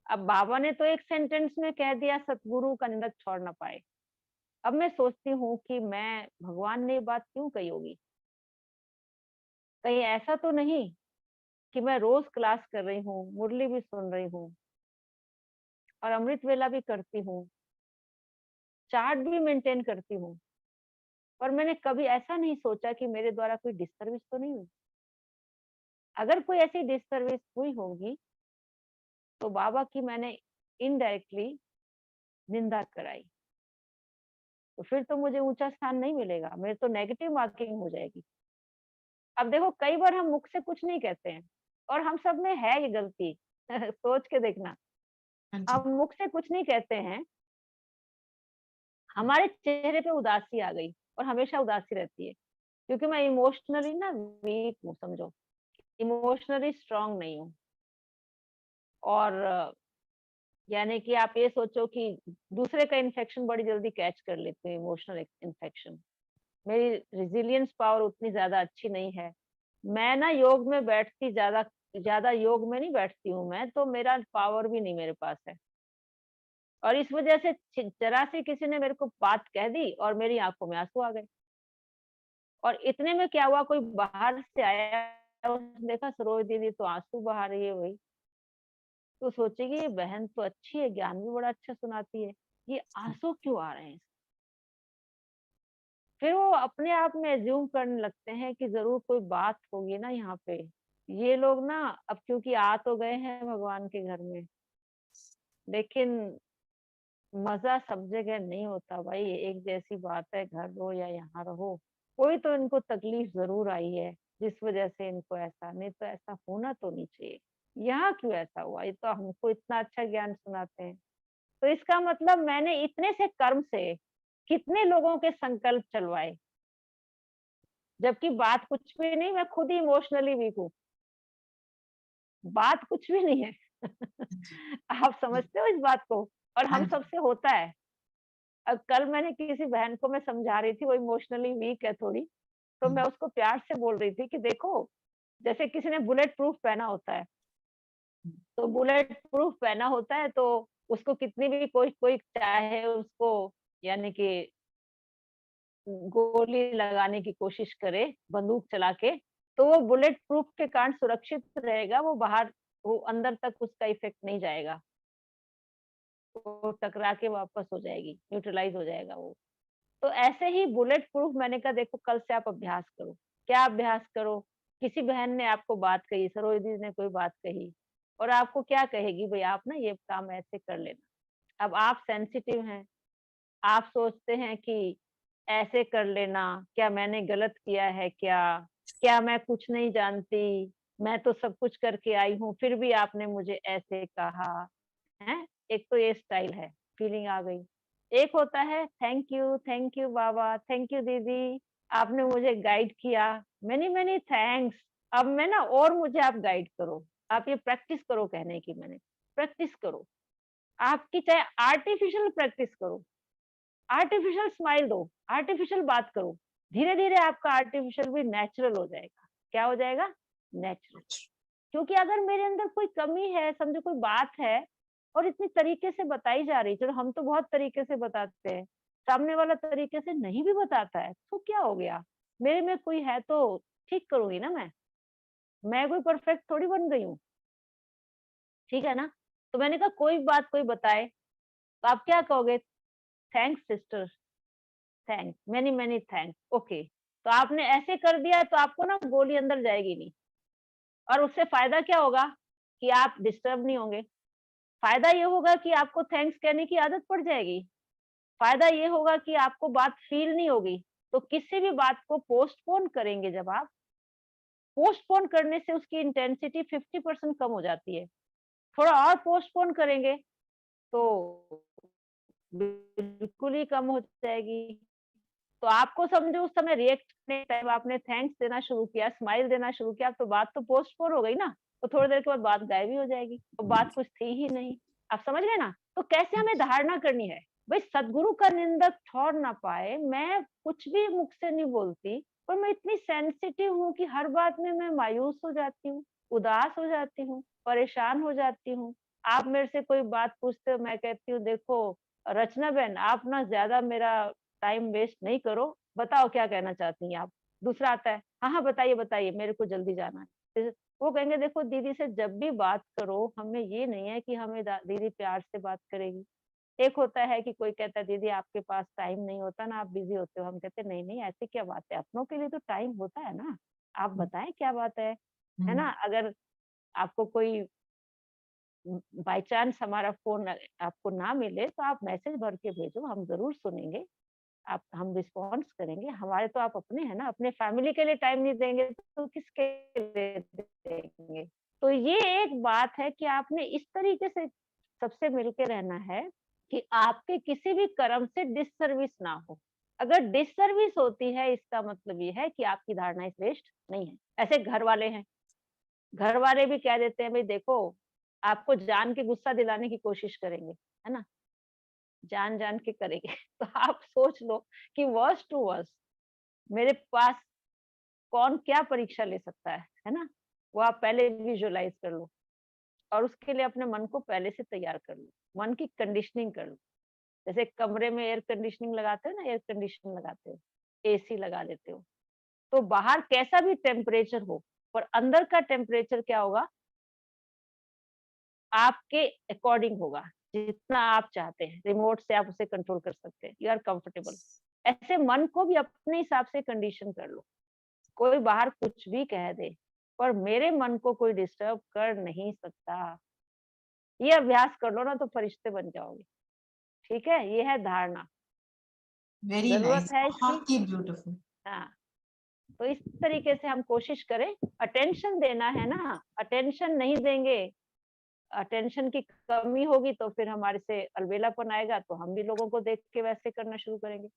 अब बाबा ने तो एक सेंटेंस में कह दिया सतगुरु का निंदक ठौर न पाए। अब मैं सोचती हूँ कि मैं, भगवान ने ये बात क्यों कही होगी? कहीं ऐसा तो नहीं कि मैं रोज क्लास कर रही हूँ, मुरली भी सुन रही हूँ और अमृत वेला भी करती हूँ, चार्ट भी मेंटेन करती हूँ, पर मैंने कभी ऐसा नहीं सोचा कि मेरे द्वारा कोई डिस्टर्बिस तो नहीं हुई? अगर कोई ऐसी डिस्टर्बिस हुई होगी तो बाबा की मैंने इनडायरेक्टली निंदा कराई, तो फिर तो मुझे ऊंचा स्थान नहीं मिलेगा, मेरे तो नेगेटिव मार्किंग हो जाएगी। अब देखो, कई बार हम मुख से कुछ नहीं कहते हैं और हम सब में है ये गलती। सोच के देखना, हाँ जी। हम मुख से कुछ नहीं कहते हैं, हमारे चेहरे पे उदासी आ गई और हमेशा उदासी रहती है, क्योंकि मैं इमोशनली ना वीक हूँ, समझो, इमोशनली स्ट्रांग नहीं हूँ। और यानी कि आप ये सोचो कि दूसरे का इन्फेक्शन बड़ी जल्दी कैच कर लेते हैं, इमोशनल इन्फेक्शन। मेरी रेजिलियंस पावर उतनी ज्यादा अच्छी नहीं है। मैं ना योग में बैठती ज्यादा ज्यादा योग में नहीं बैठती हूँ मैं, तो मेरा पावर भी नहीं मेरे पास है। और इस वजह से जरा सी किसी ने मेरे को बात कह दी और मेरी आंखों में आंसू आ गए। और इतने में क्या हुआ, कोई बाहर से आया, उसने देखा सरोज दीदी तो आंसू बहा रही है वही, तो सोचेगी ये बहन तो अच्छी है, ज्ञान भी बड़ा अच्छा सुनाती है, ये आंसू क्यों आ रहे हैं? फिर वो अपने आप में एज्यूम करने लगते हैं कि जरूर कोई बात होगी ना यहाँ पे। ये लोग ना, अब क्योंकि आ तो गए हैं भगवान के घर में, लेकिन मजा सब जगह नहीं होता भाई। एक जैसी बात है, घर रहो या यहाँ रहो, कोई तो इनको तकलीफ जरूर आई है जिस वजह से इनको ऐसा, नहीं तो ऐसा होना तो नहीं चाहिए। यहाँ क्यों ऐसा हुआ? ये तो हमको इतना अच्छा ज्ञान सुनाते हैं। तो इसका मतलब मैंने इतने से कर्म से कितने लोगों के संकल्प चलवाए, जबकि बात कुछ भी नहीं, मैं खुद ही इमोशनली वीक हूँ, बात कुछ भी नहीं है। आप समझते हो इस बात को? और हाँ हम जी। सबसे होता है। अब कल मैंने किसी बहन को मैं समझा रही थी, वो इमोशनली वीक है थोड़ी, तो मैं उसको प्यार से बोल रही थी कि देखो, जैसे किसी ने बुलेट प्रूफ पहना होता है, तो बुलेट प्रूफ पहना होता है तो उसको कितनी भी कोई कोई चाहे उसको, यानी कि गोली लगाने की कोशिश करे बंदूक चला के, तो वो बुलेट प्रूफ के कारण सुरक्षित रहेगा, वो बाहर, वो अंदर तक उसका इफेक्ट नहीं जाएगा, वो टकरा के वापस हो जाएगी, न्यूट्रलाइज हो जाएगा वो। तो ऐसे ही बुलेट प्रूफ, मैंने कहा देखो कल से आप अभ्यास करो। क्या अभ्यास करो? किसी बहन ने आपको बात कही, सरोज दीदी ने कोई बात कही, और आपको क्या कहेगी, भाई आप ना ये काम ऐसे कर लेना। अब आप सेंसिटिव हैं, आप सोचते हैं कि ऐसे कर लेना, क्या मैंने गलत किया है क्या, क्या मैं कुछ नहीं जानती, मैं तो सब कुछ करके आई हूँ फिर भी आपने मुझे ऐसे कहा है। एक तो ये स्टाइल है, फीलिंग आ गई। एक होता है thank you Baba, thank you दीदी, आपने मुझे गाइड किया, मेनी मेनी थैंक्स। अब मैं ना, और मुझे आप गाइड करो, आप ये प्रैक्टिस करो कहने की, मैंने प्रैक्टिस करो, आपकी चाहे आर्टिफिशियल प्रैक्टिस करो, आर्टिफिशियल स्माइल दो, आर्टिफिशियल बात करो, धीरे धीरे आपका आर्टिफिशियल भी नेचुरल हो जाएगा। क्या हो जाएगा? नेचुरल। क्योंकि अगर मेरे अंदर कोई कमी है, समझो कोई बात है और इतनी तरीके से बताई जा रही, चलो हम तो बहुत तरीके से बताते हैं, सामने वाला तरीके से नहीं भी बताता है तो क्या हो गया, मेरे में कोई है तो ठीक करूंगी ना मैं कोई परफेक्ट थोड़ी बन गई हूँ, ठीक है ना। तो मैंने कहा कोई बात कोई बताए तो आप क्या कहोगे? Thanks sister, thanks, many many thanks, okay. तो आपने ऐसे कर दिया तो आपको ना गोली अंदर जाएगी नहीं, और उससे फायदा क्या होगा कि आप डिस्टर्ब नहीं होंगे। फायदा ये होगा कि आपको थैंक्स कहने की आदत पड़ जाएगी। फायदा ये होगा कि आपको बात फील नहीं होगी। तो किसी भी बात को पोस्टपोन करेंगे, जब आप पोस्टपोन करने से उसकी इंटेंसिटी 50% कम हो जाती है। थोड़ा और पोस्टपोन करेंगे तो बिल्कुल ही कम हो जाएगी। तो आपको समझो उस समय रिएक्ट करने टाइम आपने थैंक्स देना शुरू किया, स्माइल देना शुरू किया, तो बात तो पोस्टपोन हो गई ना, तो थोड़ी देर के बाद बात गायब ही हो जाएगी, तो बात कुछ थी ही नहीं। आप समझ गए ना? तो कैसे हमें धारणा करनी है, भाई सदगुरु का निंदक ठहर ना पाए, मैं कुछ भी मुख से नहीं बोलती, पर मैं इतनी सेंसिटिव हूँ कि हर बात में मैं मायूस हो जाती हूँ, उदास हो जाती हूँ, परेशान हो जाती हूँ। आप मेरे से कोई बात पूछते हो, मैं कहती हूँ देखो रचना बहन, आप ना ज्यादा मेरा टाइम वेस्ट नहीं करो, बताओ क्या कहना चाहती हैं आप। दूसरा आता है, हाँ हाँ बताइए बताइए, मेरे को जल्दी जाना है। फिर वो कहेंगे देखो दीदी से जब भी बात करो, हमें ये नहीं है कि हमें दीदी प्यार से बात करेगी। एक होता है कि कोई कहता है दीदी आपके पास टाइम नहीं होता ना, आप बिजी होते हो। हम कहते नहीं नहीं, ऐसी क्या बात है, अपनों के लिए तो टाइम होता है ना, आप बताएं क्या बात है ना। अगर आपको कोई बाय चांस हमारा फोन आपको ना मिले तो आप मैसेज भर के भेजो, हम जरूर सुनेंगे, आप हम रिस्पॉन्स करेंगे। हमारे तो आप अपने हैं ना, अपने फैमिली के लिए टाइम नहीं देंगे तो किसके लिए देंगे। तो ये एक बात है कि आपने इस तरीके से सबसे मिलके रहना है कि आपके किसी भी कर्म से डिससर्विस ना हो। अगर डिससर्विस होती है इसका मतलब ये है कि आपकी धारणा श्रेष्ठ नहीं है। ऐसे घर वाले हैं, घर वाले भी कह देते हैं भाई देखो, आपको जान के गुस्सा दिलाने की कोशिश करेंगे, है ना, जान जान के करेंगे। तो आप सोच लो कि वर्स टू वर्स मेरे पास कौन क्या परीक्षा ले सकता है ना। वो आप पहले विजुअलाइज कर लो और उसके लिए अपने मन को पहले से तैयार कर लो, मन की कंडीशनिंग कर लो। जैसे कमरे में एयर कंडीशनिंग लगाते हो ना, एयर कंडीशनिंग लगाते हो, एसी लगा देते हो, तो बाहर कैसा भी टेम्परेचर हो पर अंदर का टेम्परेचर क्या होगा, आपके अकॉर्डिंग होगा, जितना आप चाहते हैं। रिमोट से आप उसे कंट्रोल कर सकते हैं, यू आर कंफर्टेबल। ऐसे मन को भी अपने हिसाब से कंडीशन कर लो। कोई बाहर कुछ भी कह दे पर मेरे मन को कोई डिस्टर्ब कर नहीं सकता। ये अभ्यास कर लो ना तो फरिश्ते बन जाओगे। ठीक है, ये है धारणा। वेरी जरूरत नाइस, है इसकी। बहुत ही ब्यूटीफुल। हाँ, तो इस तरीके से हम कोशिश करें। अटेंशन देना है ना, अटेंशन नहीं देंगे, अटेंशन की कमी होगी तो फिर हमारे से अलबेलापन आएगा, तो हम भी लोगों को देख के वैसे करना शुरू करेंगे।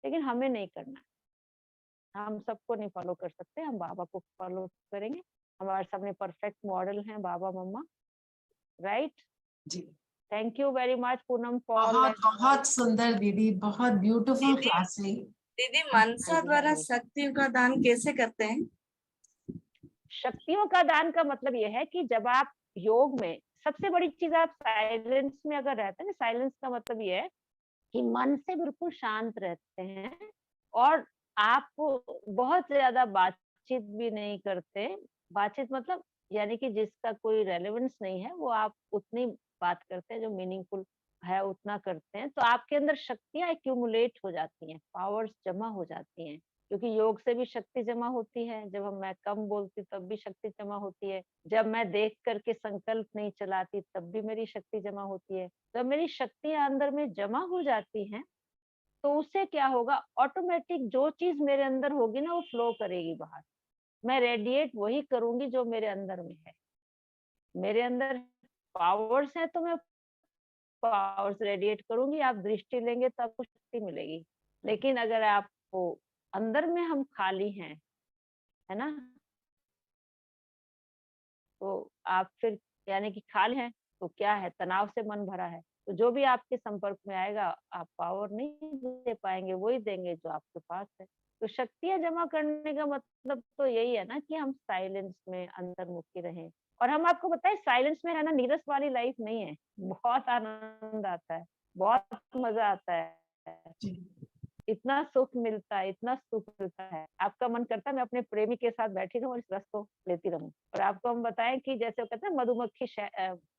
लेकिन हमें नहीं करना, हम सबको नहीं फॉलो कर सकते, हम बाबा को फॉलो करेंगे। हमारे सामने परफेक्ट मॉडल हैं बाबा मम्मा, राइट। जी, thank you very much Poonam for बहुत बहुत सुंदर दीदी, बहुत ब्यूटीफुल दीदी क्लास रही। दीदी हाँ मनसा जी, हाँ द्वारा जी। शक्तियों का दान कैसे करते हैं? शक्तियों का दान का मतलब यह है कि जब आप योग में, सबसे बड़ी चीज आप साइलेंस में अगर रहते हैं, साइलेंस का मतलब ये है कि मन से बिल्कुल शांत रहते हैं और आप बहुत ज्यादा बातचीत भी नहीं करते। बातचीत मतलब यानी कि जिसका कोई रेलेवेंस नहीं है वो आप उतनी बात करते हैं, जो मीनिंगफुल है उतना करते हैं। तो आपके अंदर शक्तियां एक्यूमुलेट हो जाती हैं, पावर्स जमा हो जाती हैं। क्योंकि योग से भी शक्ति जमा होती है। जब मैं कम बोलती तब भी शक्ति जमा होती है। जब मैं देख करके संकल्प नहीं चलाती तब भी मेरी शक्ति जमा होती है। जब मेरी शक्तियां अंदर में जमा हो जाती हैं तो उससे क्या होगा, ऑटोमेटिक जो चीज मेरे अंदर होगी ना वो फ्लो करेगी बाहर। मैं रेडिएट वही करूंगी जो मेरे अंदर में है। मेरे अंदर पावर्स है तो मैं पावर्स रेडिएट करूंगी। आप दृष्टि लेंगे तो आपको शक्ति मिलेगी। लेकिन अगर आपको अंदर में हम खाली हैं, है ना, तो आप फिर यानी कि खाली हैं तो क्या है, तनाव से मन भरा है, तो जो भी आपके संपर्क में आएगा आप पावर नहीं दे पाएंगे, वही देंगे जो आपके पास है। तो शक्तियां जमा करने का मतलब तो यही है ना कि हम साइलेंस में अंतर्मुखी रहें। और हम आपको बताएं, साइलेंस में रहना नीरस वाली लाइफ नहीं है। बहुत आनंद आता है, बहुत मजा आता है, जी। इतना सुख मिलता है, इतना सुख मिलता है। आपका मन करता है मैं अपने प्रेमी के साथ बैठी रहूं और इस रस को लेती रहूं। और आपको हम बताएं कि जैसे वो कहते हैं मधुमक्खी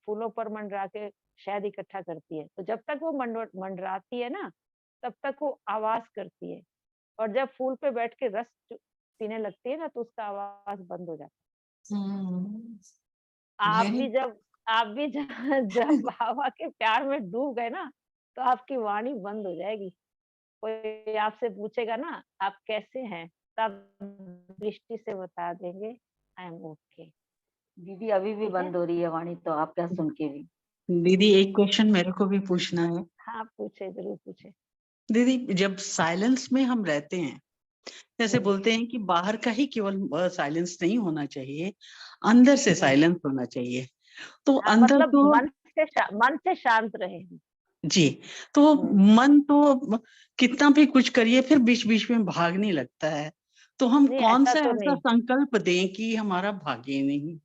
फूलों पर मंडरा के शहद इकट्ठा करती है, तो जब तक वो मंडराती है ना तब तक वो आवाज करती है, और जब फूल पे बैठ के रस पीने लगती है ना तो उसका आवाज बंद हो जाता हम्म, है। आप वेरी भी जब जब बाबा के प्यार में डूब गए ना तो आपकी वाणी बंद हो जाएगी। कोई आपसे पूछेगा ना आप कैसे हैं, तब दृष्टि से बता देंगे आई एम ओके। दीदी अभी भी ठीक है, बंद हो रही है वाणी, तो आप क्या सुन के भी। दीदी एक क्वेश्चन मेरे को भी पूछना है। हाँ पूछे, जरूर पूछे। दीदी जब साइलेंस में हम रहते हैं, जैसे बोलते हैं कि बाहर का ही केवल साइलेंस नहीं होना चाहिए, अंदर से साइलेंस होना चाहिए। तो हाँ अंदर मतलब तो मन से शांत रहे। जी, तो मन तो कितना भी कुछ करिए फिर बीच बीच में भागने लगता है। तो हम नहीं कौन ऐसा सा तो ऐसा नहीं, संकल्प दें कि हमारा भागे नहीं।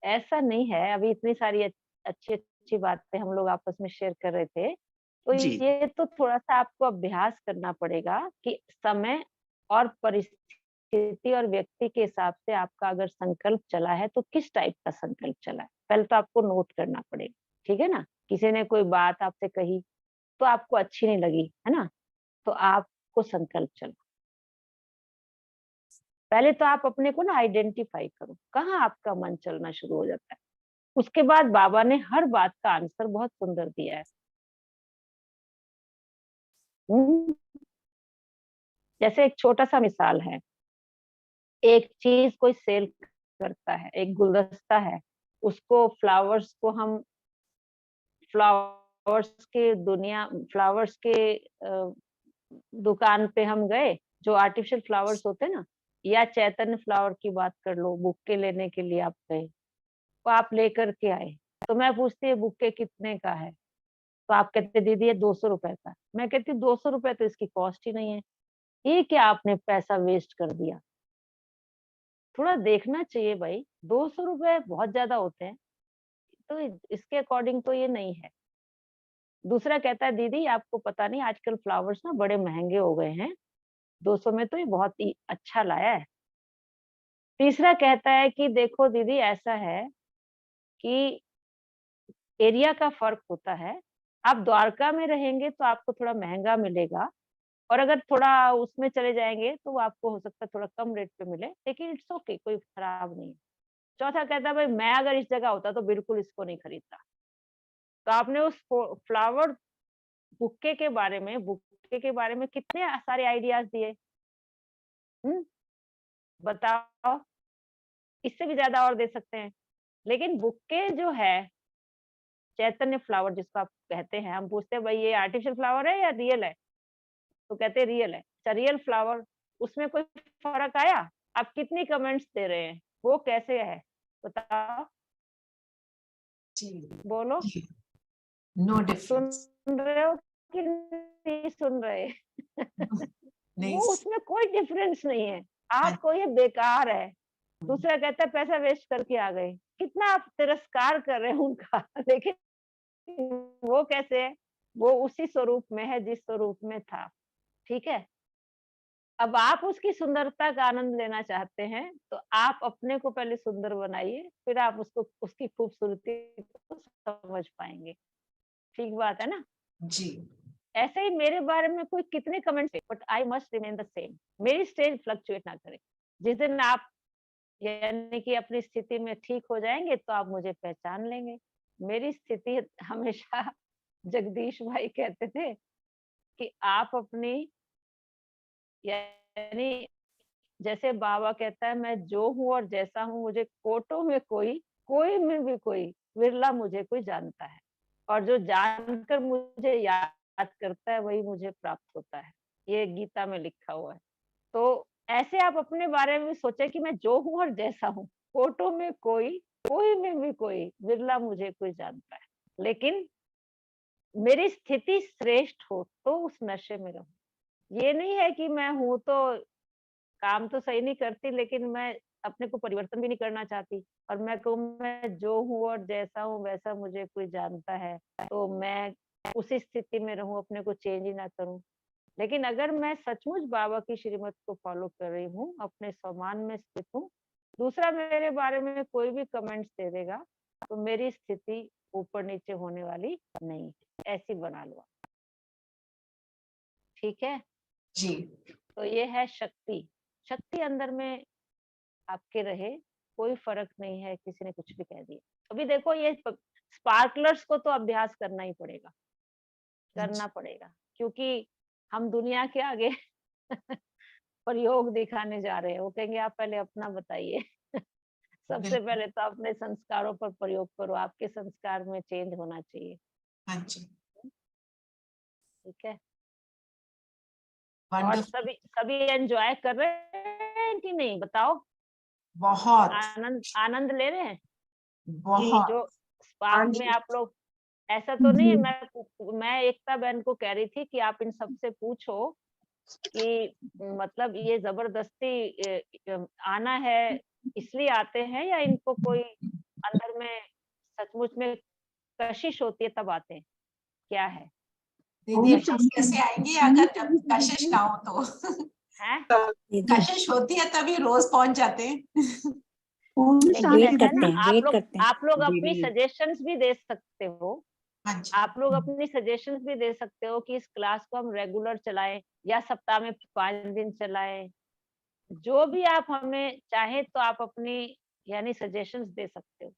ऐसा नहीं है। अभी इतनी सारी अच्छी अच्छी बातें हम लोग आपस में शेयर कर रहे थे, तो जी ये तो थोड़ा सा आपको अभ्यास करना पड़ेगा कि समय और परिस्थिति और व्यक्ति के हिसाब से आपका अगर संकल्प चला है तो किस टाइप का संकल्प चला है, पहले तो आपको नोट करना पड़ेगा। ठीक है ना, किसी ने कोई बात आपसे कही तो आपको अच्छी नहीं लगी, है ना, तो आपको संकल्प चला। पहले तो आप अपने को ना आइडेंटिफाई करो कहाँ आपका मन चलना शुरू हो जाता है। उसके बाद बाबा ने हर बात का आंसर बहुत सुंदर दिया है। हम्म, जैसे एक छोटा सा मिसाल है, एक चीज कोई सेल करता है, एक गुलदस्ता है, उसको फ्लावर्स को हम फ्लावर्स के दुकान पे हम गए, जो आर्टिफिशियल फ्लावर्स होते हैं ना, या चैतन्य फ्लावर की बात कर लो, बुक्के लेने के लिए आप गए, तो आप लेकर के आए, तो मैं पूछती है बुक्के कितने का है, तो आप कहते दीदी ये 200 रुपए का। मैं कहती 200 रुपए तो इसकी कॉस्ट ही नहीं है, ये क्या आपने पैसा वेस्ट कर दिया। थोड़ा देखना चाहिए भाई, 200 रुपए बहुत ज्यादा होते हैं, तो इसके अकॉर्डिंग तो ये नहीं है। दूसरा कहता है दीदी आपको पता नहीं आजकल फ्लावर्स ना बड़े महंगे हो गए हैं, 200 में तो ये बहुत ही अच्छा लाया है। तीसरा कहता है कि देखो दीदी ऐसा है कि एरिया का फर्क होता है, आप द्वारका में रहेंगे तो आपको थोड़ा महंगा मिलेगा, और अगर थोड़ा उसमें चले जाएंगे तो वो आपको हो सकता है थोड़ा कम रेट पे मिले, लेकिन इट्स ओके, कोई खराब नहीं है। चौथा कहता है भाई मैं अगर इस जगह होता तो बिल्कुल इसको नहीं खरीदता। तो आपने उस फ्लावर बुक्के के बारे में कितने सारे आइडियाज दिए, बताओ, इससे भी ज्यादा और दे सकते हैं। लेकिन बुक्के जो है, चैतन्य फ्लावर जिसको आप कहते हैं, हम पूछते हैं भाई ये आर्टिफिशियल फ्लावर है या रियल है, तो कहते हैं रियल है। अच्छा रियल फ्लावर, उसमें कोई फर्क आया? आप कितनी कमेंट्स दे रहे हैं, वो कैसे है बताओ, जी, बोलो। नो सुन डिफरेंस। रहे हो कि नहीं सुन रहे? नहीं। वो उसमें कोई डिफरेंस नहीं है, हाँ, आपको ये बेकार है। दूसरा कहता है पैसा वेस्ट करके आ गए, कितना आप तिरस्कार कर रहे हैं उनका। लेकिन वो कैसे है, वो उसी स्वरूप में है जिस स्वरूप में था। ठीक है, अब आप उसकी सुंदरता का आनंद लेना चाहते हैं तो आप अपने को पहले सुंदर बनाइए, फिर आप उसको उसकी खूबसूरती को समझ पाएंगे। ठीक बात है ना। जी। ऐसे ही मेरे बारे में कोई कितने comments, but I must remain the same. मेरी स्टेज फ्लक्चुएट ना करे। जिस दिन आप यानी कि अपनी स्थिति में ठीक हो जाएंगे तो आप मुझे पहचान लेंगे। मेरी स्थिति हमेशा जगदीश भाई कहते थे कि आप अपनी, यानी जैसे बाबा कहता है मैं जो हूँ और जैसा हूँ, मुझे कोटों में कोई में भी कोई, विरला मुझे कोई जानता है, और जो जानकर मुझे याद करता है वही मुझे प्राप्त होता है। ये गीता में लिखा हुआ है। तो ऐसे आप अपने बारे में सोचे कि मैं जो हूँ और जैसा हूँ, कोटों में कोई में भी कोई, विरला मुझे कोई जानता है। लेकिन मेरी स्थिति श्रेष्ठ हो तो उस नशे में रहूं। ये नहीं है कि मैं हूं तो काम तो सही नहीं करती, लेकिन मैं अपने को परिवर्तन भी नहीं करना चाहती, और मैं कहूँ मैं जो हूँ और जैसा हूँ वैसा मुझे कोई जानता है, तो मैं उसी स्थिति में रहूं, अपने को चेंज ही ना करूं। लेकिन अगर मैं सचमुच बाबा की श्रीमत को फॉलो कर रही हूँ, अपने सम्मान में स्थित हूँ, दूसरा मेरे बारे में कोई भी कमेंट्स दे देगा तो मेरी स्थिति ऊपर नीचे होने वाली नहीं है। ऐसी बना लो, ठीक है। जी तो ये है शक्ति। शक्ति अंदर में आपके रहे, कोई फर्क नहीं है किसी ने कुछ भी कह दिया। अभी देखो ये स्पार्कलर्स को तो अभ्यास करना ही पड़ेगा, करना पड़ेगा, क्योंकि हम दुनिया के आगे प्रयोग दिखाने जा रहे हैं। वो कहेंगे आप पहले अपना बताइए। सबसे पहले तो अपने संस्कारों पर प्रयोग करो, आपके संस्कार में चेंज होना चाहिए। हाँ जी, ठीक है। और वंडरफुल, सभी एंजॉय कर रहे हैं कि नहीं, बताओ? बहुत आनंद ले रहे हैं कि बहुत। जो स्पार्क में आप लोग, ऐसा तो नहीं है, मैं एकता बहन को कह रही थी कि आप इन सबसे पूछो कि मतलब ये जबरदस्ती आना है इसलिए आते हैं, या इनको कोई अंदर में सचमुच में कशिश होती है तब आते हैं, क्या है? दीदी हम कैसे आएंगी अगर जब कशिश ना हो तो? हैं? कशिश होती है तभी रोज पहुंच जाते हैं। लेकिन वेट ऐसा है करते ना, हैं, वेट करते हैं। आप लोग अपनी दीदी सजेशंस भी दे सकते हो। हाँ जी, आप लोग अपनी सजेशंस भी दे सकते हो कि इस क्लास को हम रेगुलर चलाएं या सप्ताह में 5 दिन चलाएं। जो भी आप हमें चाहे तो आप अपनी यानी सजेशंस दे सकते हो।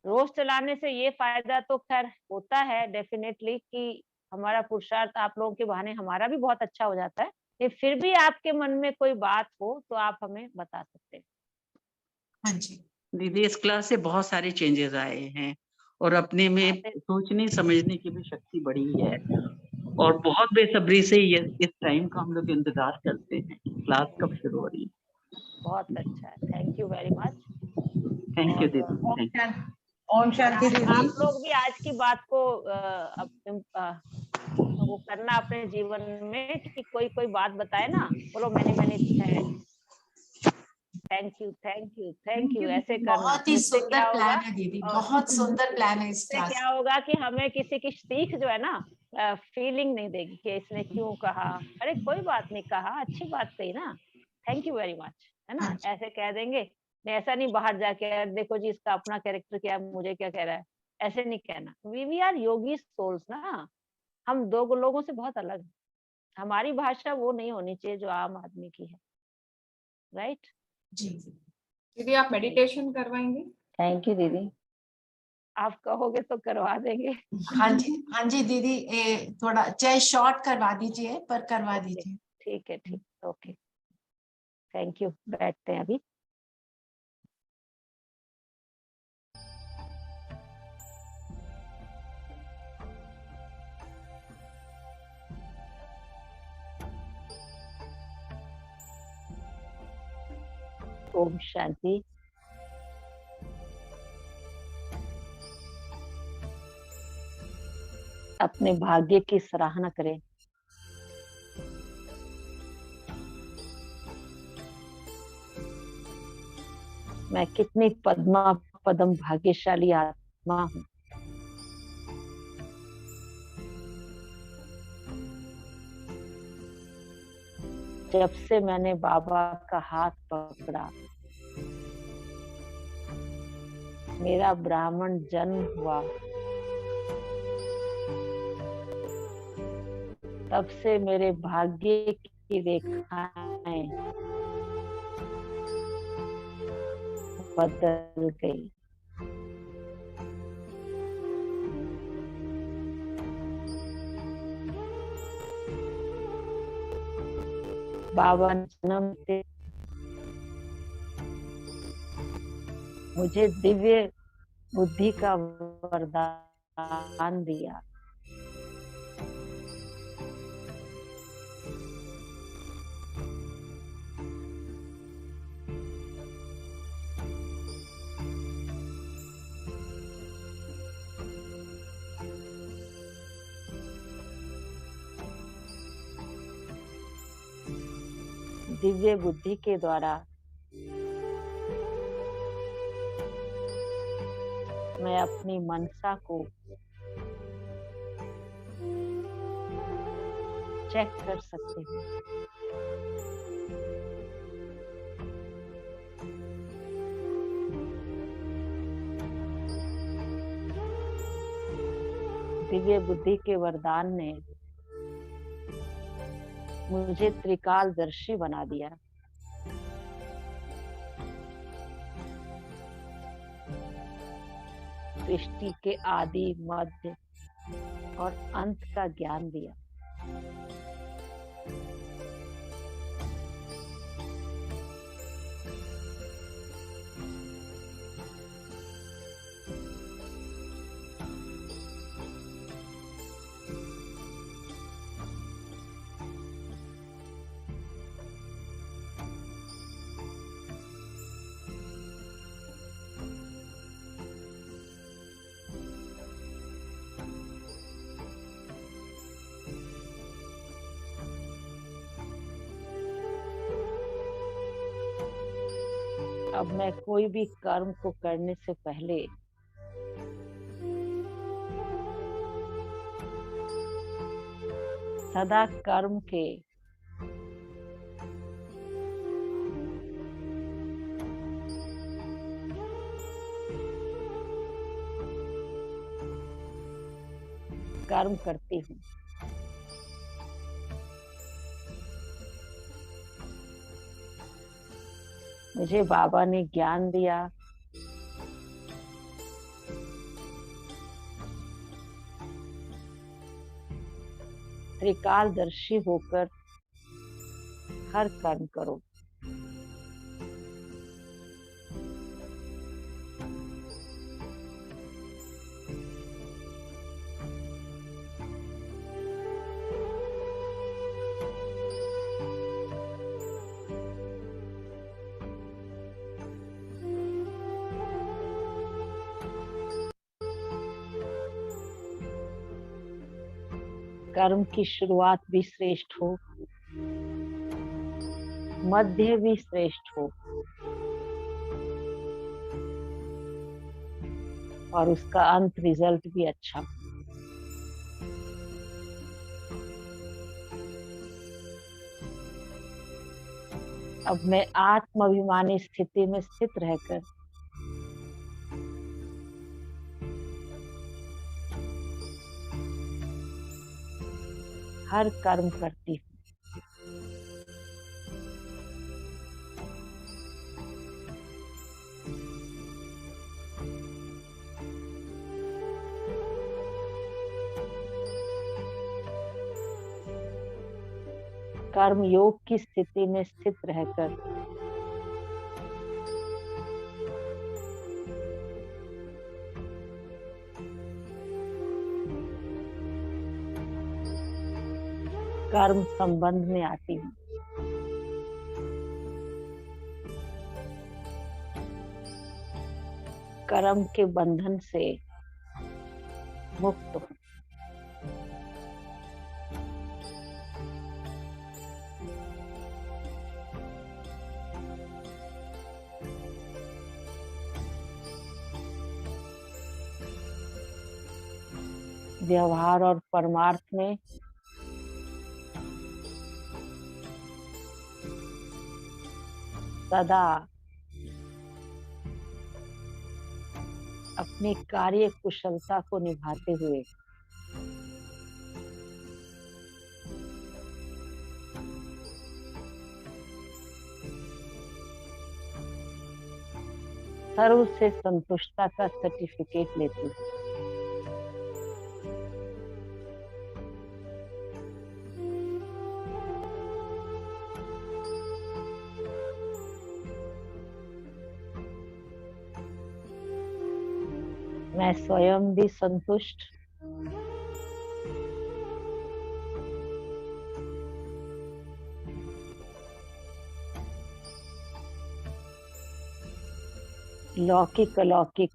रोज चलाने से ये फायदा तो खैर होता है डेफिनेटली कि हमारा पुरुषार्थ आप लोगों के बहाने हमारा भी बहुत अच्छा हो जाता है। लेकिन फिर भी आपके मन में कोई बात हो तो आप हमें बता सकते हैं। हाँ जी दीदी इस क्लास से बहुत सारे चेंजेस आए हैं और अपने में सोचने समझने की भी शक्ति बढ़ी है और बहुत बेसब्री से ये इस टाइम का हम लोग इंतजार करते हैं क्लास कब शुरू हो रही है। बहुत अच्छा है, thank you very much. Thank you दीदी, थैंक यू। ओम शांति आप दीदी। लोग भी आज की बात को वो करना अपने जीवन में कि कोई बात बताए ना, बोलो मैंने थैंक यू ऐसे करना। बहुत ही जिससे क्या सुंदर होगा, प्लान है दीदी, बहुत सुंदर प्लान है इस इससे क्लास। क्या होगा कि हमें किसी की सीख जो है ना फीलिंग नहीं देगी कि इसने क्यों कहा, अरे कोई बात नहीं, कहा अच्छी बात कही ना, थैंक यू वेरी मच, है ना, ऐसे कह देंगे। नहीं ऐसा नहीं बाहर जाके यार देखो जी इसका अपना कैरेक्टर क्या है, मुझे क्या कह रहा है, ऐसे नहीं कहना। वी आर योगी सोल्स ना, हम दो लोगों से बहुत अलग हैं। हमारी भाषा वो नहीं होनी चाहिए जो आम आदमी की है, राइट? जी दीदी आप मेडिटेशन करवाएंगे? थैंक यू दीदी। आप कहोगे तो करवा देंगे। हाँ जी दीदी, थोड़ा चाहे शॉर्ट करवा दीजिए पर करवा ओके, दीजिए। ठीक है, ठीक, ओके, थैंक यू। बैठते हैं अभी। ओम शांति। अपने भाग्य की सराहना करें। मैं कितनी पद्म भाग्यशाली आत्मा हूँ। जब से मैंने बाबा का हाथ पकड़ा, मेरा ब्राह्मण जन्म हुआ, तब से मेरे भाग्य की रेखाएं बदल गई। बाबा ने जन्म से मुझे दिव्य बुद्धि का वरदान दिया। दिव्य बुद्धि के द्वारा मैं अपनी मनसा को चेक कर सकती हूँ। दिव्य बुद्धि के वरदान ने मुझे त्रिकालदर्शी बना दिया। सृष्टि के आदि, मध्य और अंत का ज्ञान दिया। अब मैं कोई भी कर्म को करने से पहले सदा कर्म के कर्म करती हूँ। मुझे बाबा ने ज्ञान दिया त्रिकालदर्शी होकर हर कर्म करो। कर्म की शुरुआत भी श्रेष्ठ हो, मध्य भी श्रेष्ठ हो और उसका अंत रिजल्ट भी अच्छा हो। अब मैं आत्माभिमानी स्थिति में स्थित रहकर हर कर्म करती हूँ। कर्म योग की स्थिति में स्थित रहकर कर्म संबंध में आती हूँ। कर्म के बंधन से मुक्त हूँ। व्यवहार और परमार्थ में सदा अपनी कार्य कुशलता को निभाते हुए सर्व से संतुष्टता का सर्टिफिकेट लेती हूँ। मैं स्वयं भी संतुष्ट, लौकिक अलौकिक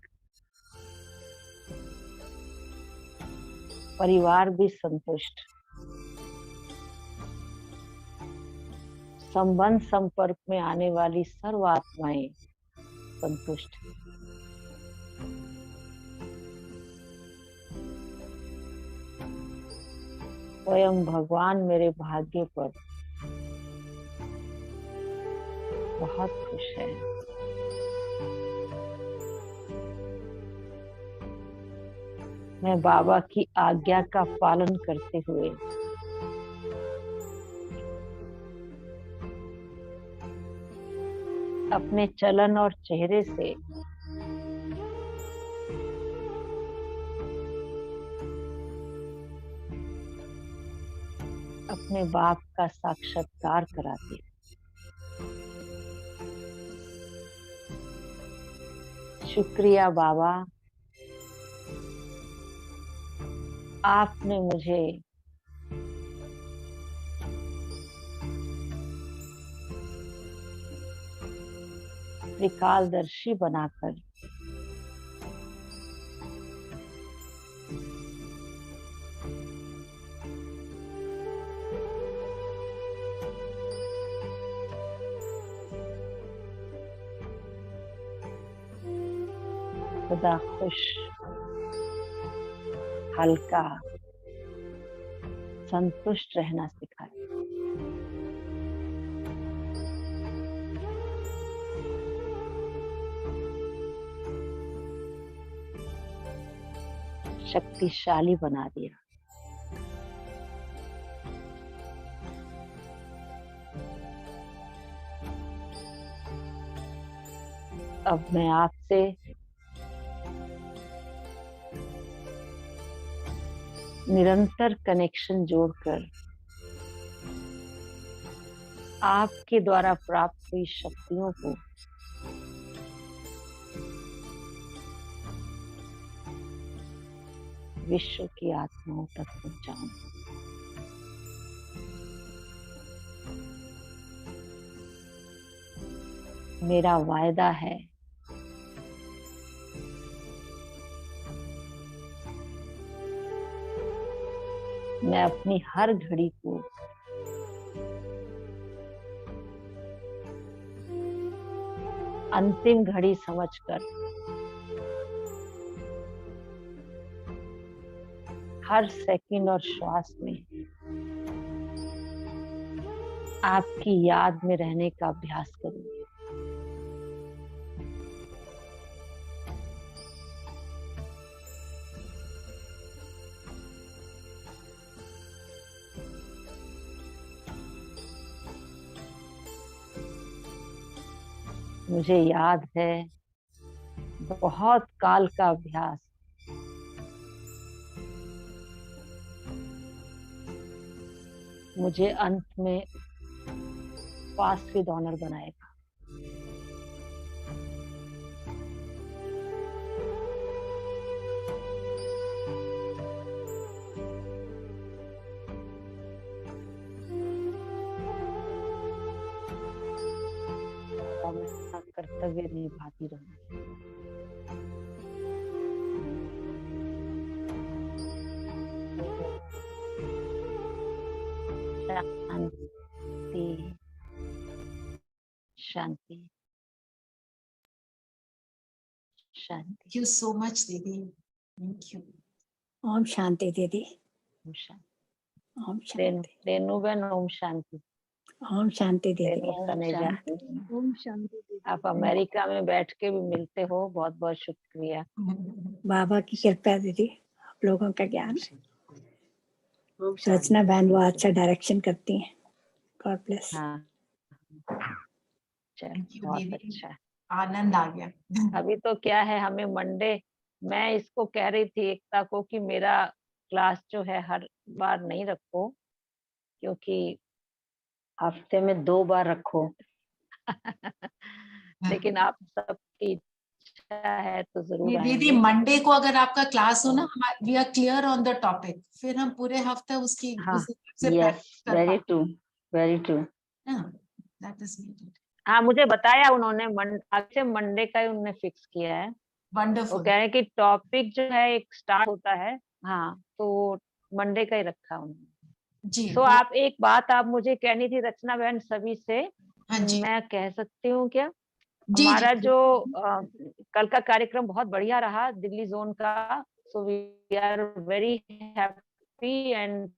परिवार भी संतुष्ट, संबंध संपर्क में आने वाली सर्व आत्माएं संतुष्ट। स्वयं भगवान मेरे भाग्य पर बहुत खुश है। मैं बाबा की आज्ञा का पालन करते हुए अपने चलन और चेहरे से अपने बाप का साक्षात्कार कराती हूँ। शुक्रिया बाबा, आपने मुझे त्रिकालदर्शी बनाकर सदा खुश, हल्का, संतुष्ट रहना सिखाए। शक्तिशाली बना दिया। अब मैं आपसे निरंतर कनेक्शन जोड़कर आपके द्वारा प्राप्त हुई शक्तियों को विश्व की आत्माओं तक पहुंचाऊं। मेरा वायदा है मैं अपनी हर घड़ी को अंतिम घड़ी समझकर हर सेकंड और श्वास में आपकी याद में रहने का अभ्यास करूंगी। मुझे याद है बहुत काल का अभ्यास मुझे अंत में पास विद ऑनर बनाएगा। मैं कर्तव्य निभाती रहूंगी। शांति शांति शांति। Thank you so much, Didi. Thank you. Om Shanti दीदी। ओम शांति। ओम शांति। रेणुबेन ओम शांति। ओम शांति दीदी। रेणु कनेजा, ओम शांति दीदी। आप अमेरिका में बैठ के भी मिलते हो, बहुत बहुत शुक्रिया। बाबा की कृपा दीदी, आप लोगों का ज्ञान। रचना बहन वो अच्छा डायरेक्शन करती हैं। God bless. हाँ, चलो Thank you, बहुत Didi. अच्छा। आनंद आ गया। अभी तो क्या है, हमें मंडे, मैं इसको कह रही थी एकता को कि मेरा क्लास जो है हर बार नहीं रखो, क्योंकि हफ्ते में 2 बार रखो। लेकिन आप सबकी इच्छा है तो जरूर ये दीदी आएंगे। मंडे को अगर आपका क्लास हो ना, we are clear on the topic, फिर हम पूरे हफ्ते उसकी हाँ, उस हिसाब से यस, practice कर वेरी पाएंगे। True, very true. That is needed. हाँ, मुझे बताया उन्होंने, आज से मंडे का ही उन्होंने फिक्स किया है। वो वंडरफुल। कह रहे हैं कि टॉपिक जो है एक स्टार्ट होता है, हाँ, तो मंडे का ही रखा उन्होंने। जी सो आप एक बात आप मुझे कहनी थी रचना बहन सभी से, हाँ जी मैं कह सकती हूँ क्या? जी हमारा जी जो कल का कार्यक्रम बहुत बढ़िया रहा दिल्ली जोन का। So we are very happy and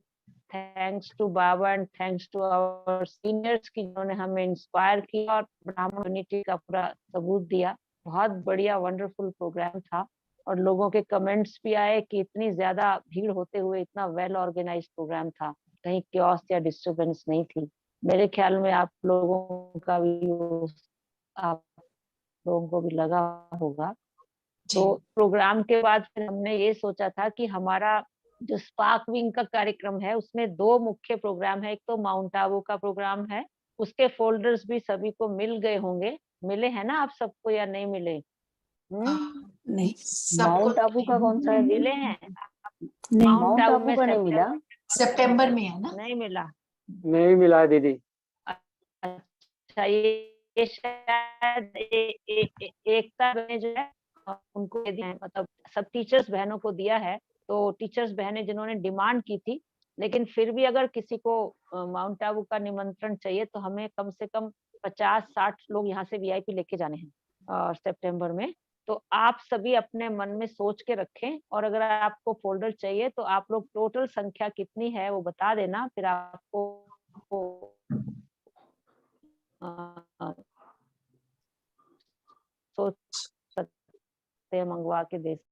thanks to Baba and thanks to our seniors की जिन्होंने हमें इंस्पायर किया और ब्राह्मण यूनिटी का पूरा सबूत दिया। बहुत बढ़िया वंडरफुल प्रोग्राम था और लोगों के कमेंट्स भी आए कि इतनी ज्यादा भीड़ होते हुए इतना वेल ऑर्गेनाइज प्रोग्राम था, कहीं क्योस या डिस्टरबेंस नहीं थी। मेरे ख्याल में आप लोगों का भी आप लोगों को भी लगा होगा। जी तो प्रोग्राम के बाद फिर हमने ये सोचा था कि हमारा जो स्पार्क विंग का कार्यक्रम है उसमें 2 मुख्य प्रोग्राम है। एक तो माउंट आबू का प्रोग्राम है, उसके फोल्डर्स भी सभी को मिल गए होंगे, मिले हैं ना आप सबको या नहीं मिले? नहीं सबको माउंट आबू का कौन सा है दीदी? मिले हैं? नहीं माउंट माउंट आबू आबू में का नहीं मिला। सितंबर में है ना? नहीं मिला? नहीं मिला दीदी। अच्छा, ये शायद एकता ने जो है उनको दे दिया है, मतलब सब टीचर्स बहनों को दिया है। तो टीचर्स बहनें जिन्होंने डिमांड की थी, लेकिन फिर भी अगर किसी को माउंट आबू का निमंत्रण चाहिए तो हमें कम से कम 50-60 लोग यहाँ से वीआईपी लेके जाने हैं और सितंबर में। तो आप सभी अपने मन में सोच के रखें और अगर आपको फोल्डर चाहिए तो आप लोग टोटल संख्या कितनी है वो बता देना, फिर आपको सोच सकते हैं, मंगवा के दे